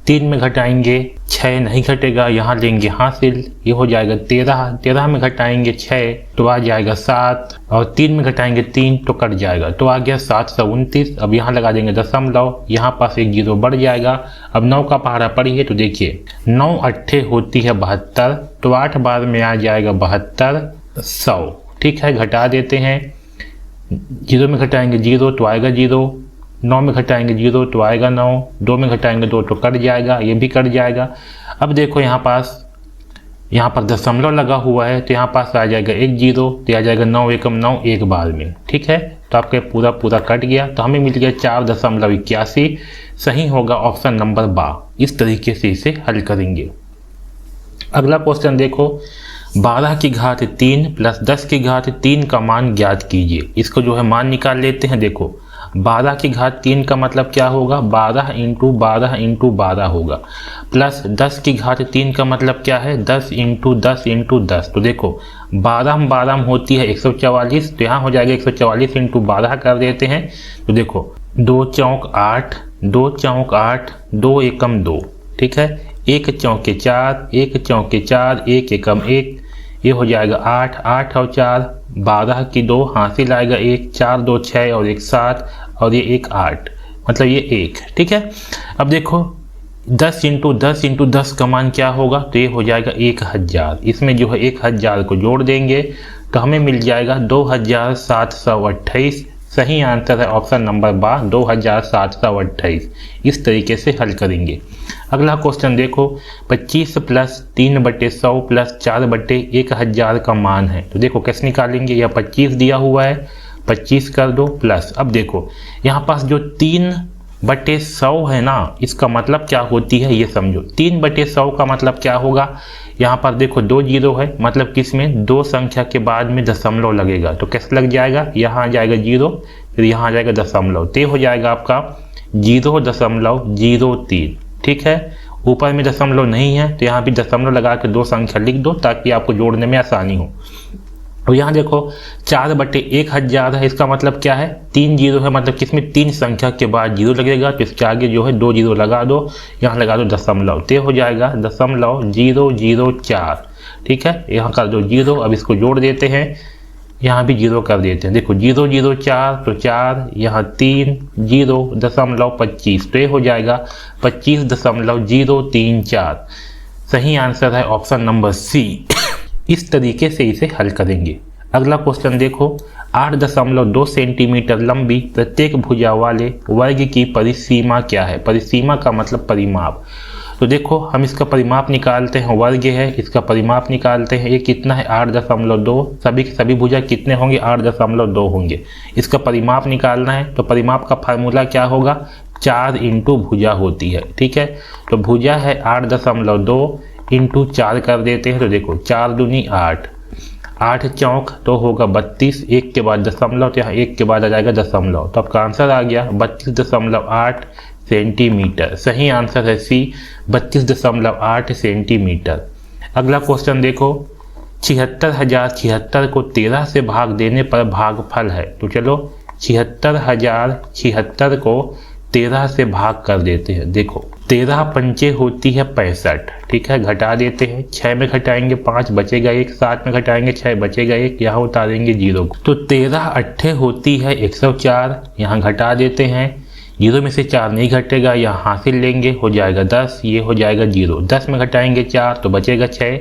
Speaker 1: 3 में घटाएंगे 6 नहीं घटेगा, यहाँ लेंगे हासिल, ये हो जाएगा 13, 13 में घटाएंगे 6 तो आ जाएगा 7 और 3 में घटाएंगे 3 तो कट जाएगा, तो आ गया 729। अब यहाँ लगा देंगे दशमलव, यहाँ पास एक जीरो बढ़ जाएगा। अब 9 का पहाड़ा पढ़िए तो देखिए 9 अट्ठे होती है 72, तो 8 बार में आ जाएगा 72, 100। ठीक है, घटा देते हैं, जीरो में घटाएंगे जीरो तो आएगा जीरो, 9 में घटाएंगे जीरो तो आएगा 9, 2 में घटाएंगे 2 तो कट जाएगा, ये भी कट जाएगा। अब देखो यहाँ पर दशमलव लगा हुआ है तो यहाँ पास आ जाएगा एक जीरो, तो आ जाएगा 9 एकम 9 एक बार में। ठीक है, तो आपके पूरा कट गया, तो हमें मिल गया 4.81। सही होगा ऑप्शन नंबर बा। इस तरीके से इसे हल करेंगे। अगला क्वेश्चन देखो, 12 की घात 3 प्लस 10 की घात 3 का मान ज्ञात कीजिए। इसको जो है मान निकाल लेते हैं। देखो 12 की घात 3 का मतलब क्या होगा, 12 इंटू 12 इंटू 12 होगा, प्लस 10 की घात 3 का मतलब क्या है, 10 इंटू 10 इंटू 10। तो देखो 12 होती है 144, तो यहाँ हो जाएगा 144 इंटू 12 कर देते हैं। तो देखो 2 चौक 8, 2 चौक 8, 2 एकम 2, ठीक है, 1 चौके 4, 1 चौके 4, 1 एकम 1, ये हो जाएगा 8, 8 और 4 12 की 2 हासिल आएगा 1, 4 2 6 और 1 7 और ये 1 8, मतलब ये 1, ठीक है। अब देखो 10 इंटू 10 इंटू 10 का मान क्या होगा, तो ये हो जाएगा 1000। इसमें जो है 1000 को जोड़ देंगे तो हमें मिल जाएगा 2728। सही आंसर है ऑप्शन नंबर बा 2728। इस तरीके से हल करेंगे। अगला क्वेश्चन देखो 25 प्लस 3/100 प्लस 4/1000 का मान है। तो देखो कैसे निकालेंगे, यह 25 दिया हुआ है, 25 कर दो प्लस, अब देखो यहाँ पास जो 3/100 है ना, इसका मतलब क्या होती है ये समझो। 3/100 का मतलब क्या होगा, यहाँ पर देखो 2 जीरो है, मतलब किसमें 2 संख्या के बाद में दशमलव लगेगा, तो कैसे लग जाएगा, यहाँ आ जाएगा 0, फिर यहाँ आ जाएगा दशमलव, तो हो जाएगा आपका 0.03, ठीक है। ऊपर में दशमलव नहीं है तो यहाँ भी दशमलव लगा के 2 संख्या लिख दो ताकि आपको जोड़ने में आसानी हो। और यहाँ देखो 4/1000 है, इसका मतलब क्या है, 3 जीरो है, मतलब किसमें 3 संख्या के बाद जीरो लगेगा, तो इसके आगे जो है 2 जीरो लगा दो, यहाँ लगा दो दशमलव, तो हो जाएगा 0.004, ठीक है। यहाँ कर दो 0, अब इसको जोड़ देते हैं, यहाँ भी 0 कर देते हैं। देखो 004 तो 4, यहाँ 3 0.25, तो ये हो जाएगा 25.034। सही आंसर है ऑप्शन नंबर सी। इस तरीके से इसे हल करेंगे। अगला क्वेश्चन देखो 8.2 सेंटीमीटर लंबी प्रत्येक भुजा वाले वर्ग की परिसीमा क्या है। परिसीमा का मतलब परिमाप। तो देखो हम इसका परिमाप निकालते हैं, वर्ग है, इसका परिमाप निकालते हैं। ये कितना है 8.2, सभी के सभी भुजा कितने होंगे 8.2 होंगे। इसका परिमाप निकालना है तो परिमाप का फार्मूला क्या होगा, 4 इंटू भुजा होती है, ठीक है। तो भुजा है 8.2 इंटू 4 कर देते हैं। तो देखो 4 दूनी 8, 8 चौक तो होगा 32, 1 के बाद दशमलव, तो यहाँ 1 के बाद आ जाएगा दशमलव, तो आपका आंसर आ गया 32.8 सेंटीमीटर। सही आंसर है सी 32.8 सेंटीमीटर। अगला क्वेश्चन देखो 76,076 को 13 से भाग देने पर भागफल है। तो चलो 76,076 को 13 से भाग कर देते हैं। देखो 13 पंचे होती है 65, ठीक है, घटा देते हैं, 6 में घटाएंगे 5 बचेगा 1, 7 में घटाएंगे 6 बचेगा 1, यहाँ उतारेंगे 0। तो 13 अट्ठे होती है 104, यहाँ घटा देते हैं, 0 में से 4 नहीं घटेगा, यहाँ हासिल लेंगे, हो जाएगा 10, ये हो जाएगा 0, 10 में घटाएंगे 4 तो बचेगा 6,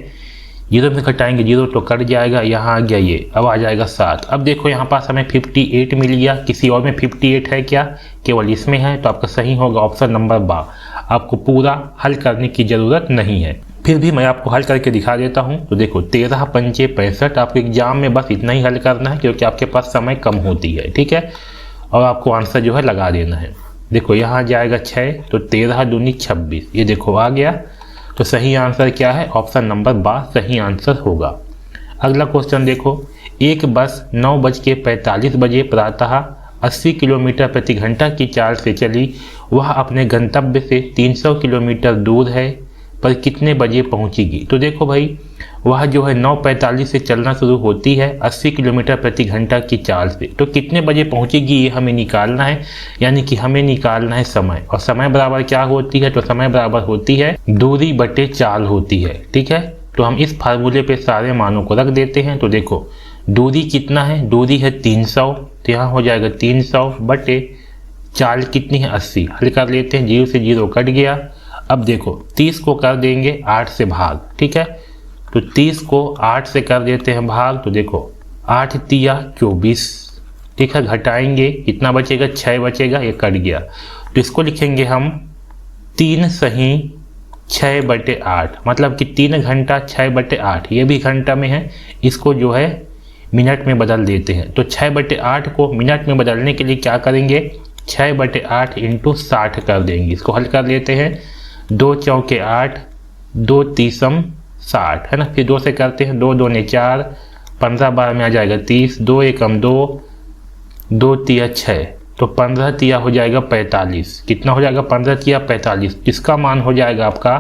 Speaker 1: 0 में घटाएंगे 0 तो कट जाएगा, यहाँ आ गया ये, अब आ जाएगा 7। अब देखो यहाँ पास हमें 58 मिल गया, किसी और में 58 है क्या, केवल इसमें है, तो आपका सही होगा ऑप्शन नंबर बा। आपको पूरा हल करने की ज़रूरत नहीं है, फिर भी मैं आपको हल करके दिखा देता हूँ। तो देखो 13 पंचे 65, आपको एग्जाम में बस इतना ही हल करना है क्योंकि आपके पास समय कम होती है, ठीक है, और आपको आंसर जो है लगा देना है। देखो यहाँ जाएगा 6, तो 13 दूनी 26, ये देखो आ गया। तो सही आंसर क्या है, ऑप्शन नंबर बा सही आंसर होगा। अगला क्वेश्चन देखो एक बस 9:45 बजे प्रातः 80 किलोमीटर प्रति घंटा की चाल से चली, वह अपने गंतव्य से 300 किलोमीटर दूर है पर कितने बजे पहुंचेगी। तो देखो भाई वह जो है 9:45 से चलना शुरू होती है 80 किलोमीटर प्रति घंटा की चाल से, तो कितने बजे पहुंचेगी ये हमें निकालना है, यानी कि हमें निकालना है समय, और समय बराबर क्या होती है, तो समय बराबर होती है दूरी बटे चाल होती है, ठीक है। तो हम इस फार्मूले पे सारे मानों को रख देते हैं। तो देखो दूरी कितना है, दूरी है 300, तो यहाँ हो जाएगा 300 बटे चाल कितनी है 80, हल कर लेते हैं, 0 से 0 कट गया। अब देखो 30 को कर देंगे 8 से भाग, ठीक है, तो 30 को 8 से कर देते हैं भाग। तो देखो 8 तिया 24, ठीक है, घटाएंगे कितना बचेगा 6 बचेगा, ये कट गया, तो इसको लिखेंगे हम 3 सही 6/8, मतलब कि 3 घंटा 6/8, ये भी घंटा में है, इसको जो है मिनट में बदल देते हैं। तो 6/8 को मिनट में बदलने के लिए क्या करेंगे, 6/8 इंटू 60 कर देंगे। इसको हल कर लेते हैं, 2 चौके 8, 2 तीसम 60 है ना। फिर 2 से करते हैं, 2 दूने 4, 15 बार में आ जाएगा 30, 2 एकम 2, 2 तिया 6, तो 15 तिया हो जाएगा 45। कितना हो जाएगा? 15 तिया 45। इसका मान हो जाएगा आपका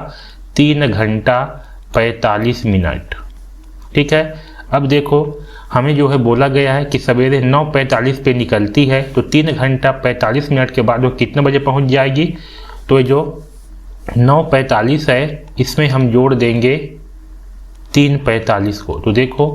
Speaker 1: 3 घंटा 45 मिनट। ठीक है। अब देखो हमें जो है बोला गया है कि सवेरे 9:45 पे निकलती है, तो 3 घंटा 45 मिनट के बाद वो कितने बजे पहुंच जाएगी? तो ये जो 9:45 है इसमें हम जोड़ देंगे 3:45 को। तो देखो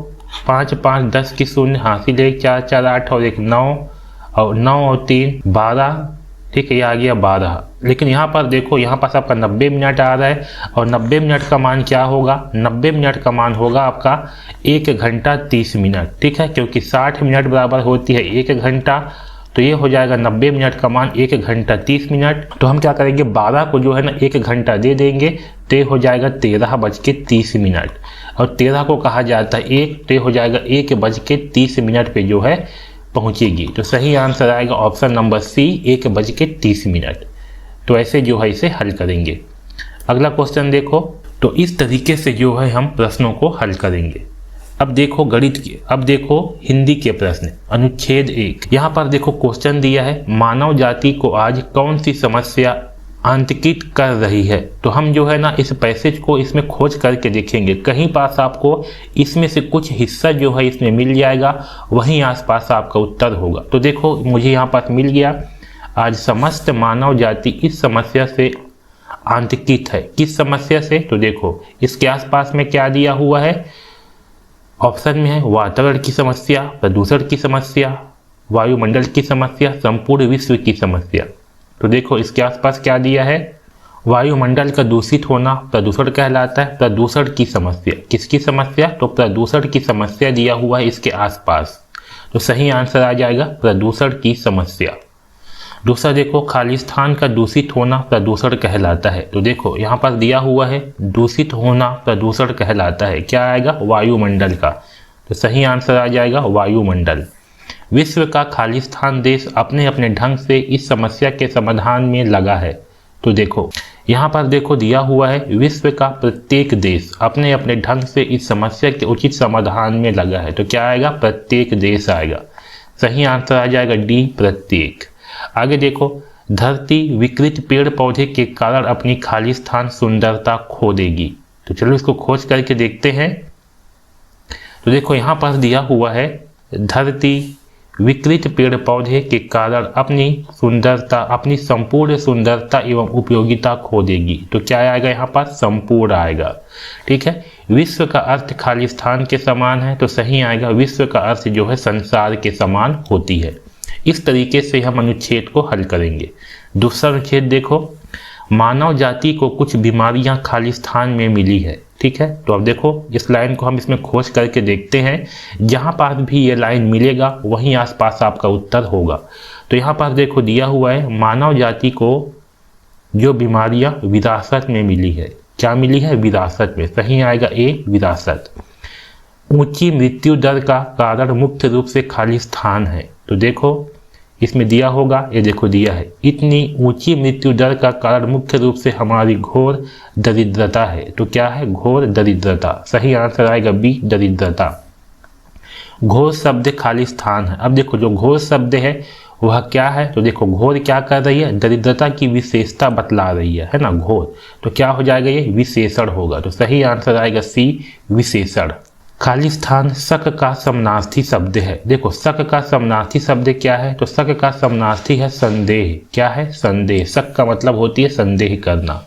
Speaker 1: 5 5 10 की शून्य, हासिल 1 4 4 8 और 1 9, और 9 और 3 12। ठीक है, ये आ गया 12। लेकिन यहाँ पर देखो यहाँ पास आपका 90 मिनट आ रहा है, और 90 मिनट का मान क्या होगा? 90 मिनट का मान होगा आपका 1 घंटा 30 मिनट। ठीक है, क्योंकि 60 मिनट बराबर होती है 1 घंटा, तो ये हो जाएगा 90 मिनट का मान 1 घंटा 30 मिनट। तो हम क्या करेंगे, 12 को जो है ना 1 घंटा दे देंगे, तो हो जाएगा 13:30 मिनट, और 13 को कहा जाता है 1, तो हो जाएगा 1:30 मिनट पे जो है पहुंचेगी। तो सही आंसर आएगा ऑप्शन नंबर सी, 1:30 मिनट। तो ऐसे जो है इसे हल करेंगे। अगला क्वेश्चन देखो, तो इस तरीके से जो है हम प्रश्नों को हल करेंगे। अब देखो गणित के, अब देखो हिंदी के प्रश्न, अनुच्छेद 1। यहाँ पर देखो क्वेश्चन दिया है, मानव जाति को आज कौन सी समस्या आतंकित कर रही है। तो हम जो है ना इस पैसेज को इसमें खोज करके देखेंगे, कहीं पास आपको इसमें से कुछ हिस्सा जो है इसमें मिल जाएगा, वहीं आसपास आपका उत्तर होगा। तो देखो मुझे यहाँ पास मिल गया, आज समस्त मानव जाति इस समस्या से आतंकित है। किस समस्या से? तो देखो इसके आसपास में क्या दिया हुआ है, ऑप्शन में है वातावरण की समस्या, प्रदूषण की समस्या, वायुमंडल की समस्या, संपूर्ण विश्व की समस्या। तो देखो इसके आसपास क्या दिया है, वायुमंडल का दूषित होना प्रदूषण कहलाता है, प्रदूषण की समस्या। किसकी समस्या? तो प्रदूषण की समस्या दिया हुआ है इसके आसपास, तो सही आंसर आ जाएगा प्रदूषण की समस्या। दूसरा देखो, खालिस्तान का दूषित होना प्रदूषण कहलाता है। तो देखो यहाँ पर दिया हुआ है दूषित होना प्रदूषण कहलाता है, क्या आएगा? वायुमंडल का, तो सही आंसर आ जाएगा वायुमंडल। विश्व का खालिस्तान देश अपने अपने ढंग से इस समस्या के समाधान में लगा है। तो देखो यहाँ पर देखो दिया हुआ है विश्व का प्रत्येक देश अपने अपने ढंग से इस समस्या के उचित समाधान में लगा है, तो क्या आएगा? प्रत्येक देश आएगा। सही आंसर आ जाएगा डी, प्रत्येक। आगे देखो, धरती विकृत पेड़ पौधे के कारण अपनी खालिस्तान सुंदरता खो देगी। तो चलो इसको खोज करके देखते हैं। तो देखो यहाँ पर दिया हुआ है धरती विकृत पेड़ पौधे के कारण अपनी सुंदरता, अपनी संपूर्ण सुंदरता एवं उपयोगिता खो देगी। तो क्या आएगा यहाँ पर? संपूर्ण आएगा। ठीक है, विश्व का अर्थ खालिस्तान के समान है, तो सही आएगा विश्व का अर्थ जो है संसार के समान होती है। इस तरीके से हम अनुच्छेद को हल करेंगे। दूसरा अनुच्छेद देखो, मानव जाति को कुछ बीमारियां खालिस्तान में मिली है। ठीक है, तो अब देखो इस लाइन को हम इसमें खोज करके देखते हैं, जहां पास भी ये लाइन मिलेगा वहीं आसपास आपका उत्तर होगा। तो यहाँ पर देखो दिया हुआ है मानव जाति को जो बीमारियां विरासत में मिली है। क्या मिली है? विरासत में। सही आएगा ए, विरासत। ऊंची मृत्यु दर का कारण मुख्य रूप से खालिस्तान है। तो देखो इसमें दिया होगा, ये देखो दिया है, इतनी ऊंची मृत्यु दर का कारण मुख्य रूप से हमारी घोर दरिद्रता है। तो क्या है? घोर दरिद्रता। सही आंसर आएगा बी, दरिद्रता। घोर शब्द खालिस्तान है। अब देखो जो घोर शब्द है वह क्या है? तो देखो घोर क्या कर रही है? दरिद्रता की विशेषता बतला रही है ना, घोर। तो क्या हो जाएगा? ये विशेषण होगा। तो सही आंसर आएगा सी, विशेषण। खालिस्तान शक का समानार्थी शब्द है। देखो शक का समानार्थी शब्द क्या है? तो शक का समानार्थी है संदेह। क्या है? संदेह। शक का मतलब होती है संदेह करना।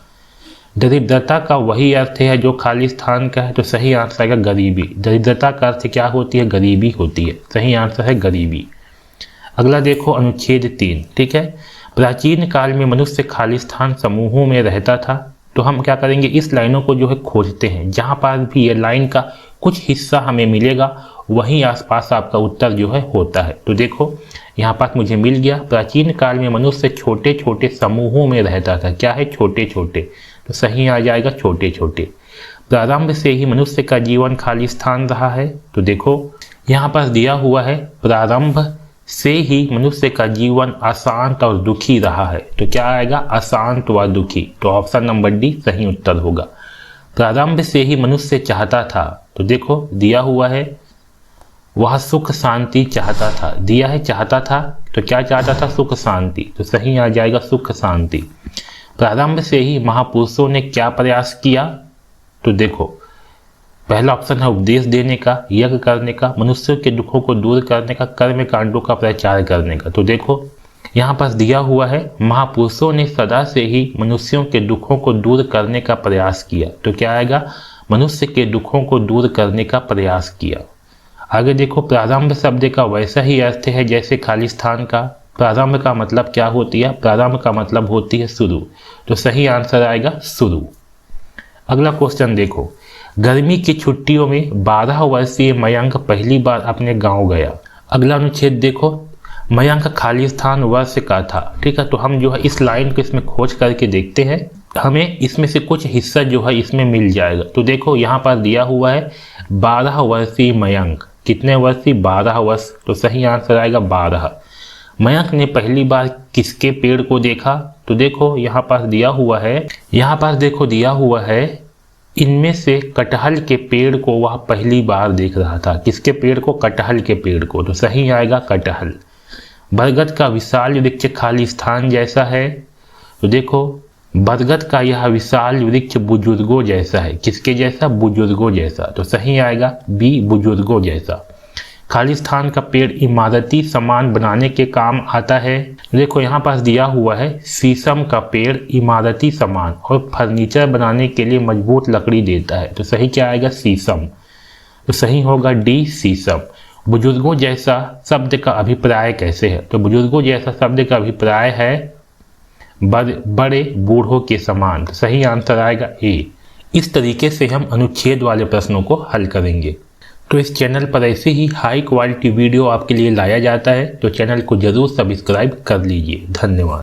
Speaker 1: दरिद्रता का वही अर्थ है जो खालिस्तान का है, तो सही आंसर आएगा गरीबी। दरिद्रता का अर्थ क्या होती है? गरीबी होती है। सही आंसर है गरीबी। अगला देखो अनुच्छेद 3। ठीक है, प्राचीन काल में मनुष्य खालिस्तान समूहों में रहता था। तो हम क्या करेंगे, इस लाइनों को जो है खोजते हैं, जहां पास भी ये लाइन का कुछ हिस्सा हमें मिलेगा वहीं आसपास आपका उत्तर जो है होता है। तो देखो यहाँ पास मुझे मिल गया, प्राचीन काल में मनुष्य छोटे छोटे समूहों में रहता था। क्या है? छोटे छोटे। तो सही आ जाएगा छोटे छोटे। प्रारंभ से ही मनुष्य का जीवन खालिस्तान रहा है। तो देखो यहाँ पास दिया हुआ है प्रारंभ से ही मनुष्य का जीवन अशांत और दुखी रहा है। तो क्या आएगा? अशांत व दुखी। तो ऑप्शन नंबर डी सही उत्तर होगा। प्रारंभ से ही मनुष्य चाहता था, तो देखो दिया हुआ है वह सुख शांति चाहता था, दिया है चाहता था, तो क्या चाहता था? सुख शांति, तो सही आ जाएगा सुख शांति। प्रारंभ से ही महापुरुषों ने क्या प्रयास किया? तो देखो पहला ऑप्शन है उपदेश देने का, यज्ञ करने का, मनुष्यों के दुखों को दूर करने का, कर्म कांडों का प्रचार करने का। तो देखो यहाँ पर दिया हुआ है महापुरुषों ने सदा से ही मनुष्यों के दुखों को दूर करने का प्रयास किया, तो क्या आएगा? मनुष्य के दुखों को दूर करने का प्रयास किया। आगे देखो प्रारंभ शब्द का वैसा ही अर्थ है जैसे खालिस्तान का। प्रारंभ का मतलब क्या होती है? प्रारंभ का मतलब होती है शुरू, तो सही आंसर आएगा शुरू। अगला क्वेश्चन देखो, गर्मी की छुट्टियों में 12 वर्षीय मयंक पहली बार अपने गांव गया। अगला अनुच्छेद देखो, मयंक खालिस्तान वर्ष का था, ठीक है। तो हम जो है इस लाइन को इसमें खोज करके देखते हैं, हमें इसमें से कुछ हिस्सा जो है इसमें मिल जाएगा। तो देखो यहाँ पर दिया हुआ है 12 वर्षीय मयंक, कितने वर्षीय? 12 वर्ष, तो सही आंसर आएगा 12। मयंक ने पहली बार किसके पेड़ को देखा? तो देखो यहाँ पर दिया हुआ है, यहाँ पर देखो दिया हुआ है इनमें से कटहल के पेड़ को वह पहली बार देख रहा था। किसके पेड़ को? कटहल के पेड़ को, तो सही आएगा कटहल। बरगद का विशाल वृक्ष खालिस्तान जैसा है, तो देखो बरगद का यह विशाल वृक्ष बुजुर्गों जैसा है। किसके जैसा? बुजुर्गों जैसा, तो सही आएगा बी बुजुर्गों जैसा। खालिस्तान का पेड़ इमारती सामान बनाने के काम आता है। देखो यहाँ पास दिया हुआ है शीशम का पेड़ इमारती सामान और फर्नीचर बनाने के लिए मजबूत लकड़ी देता है, तो सही क्या आएगा? शीशम, तो सही होगा डी शीशम। बुजुर्गों जैसा शब्द का अभिप्राय कैसे है? तो बुजुर्गों जैसा शब्द का अभिप्राय है बड़े बूढ़ों के समान, तो सही आंसर आएगा ए। इस तरीके से हम अनुच्छेद वाले प्रश्नों को हल करेंगे। तो इस चैनल पर ऐसे ही हाई क्वालिटी वीडियो आपके लिए लाया जाता है, तो चैनल को जरूर सब्सक्राइब कर लीजिए। धन्यवाद।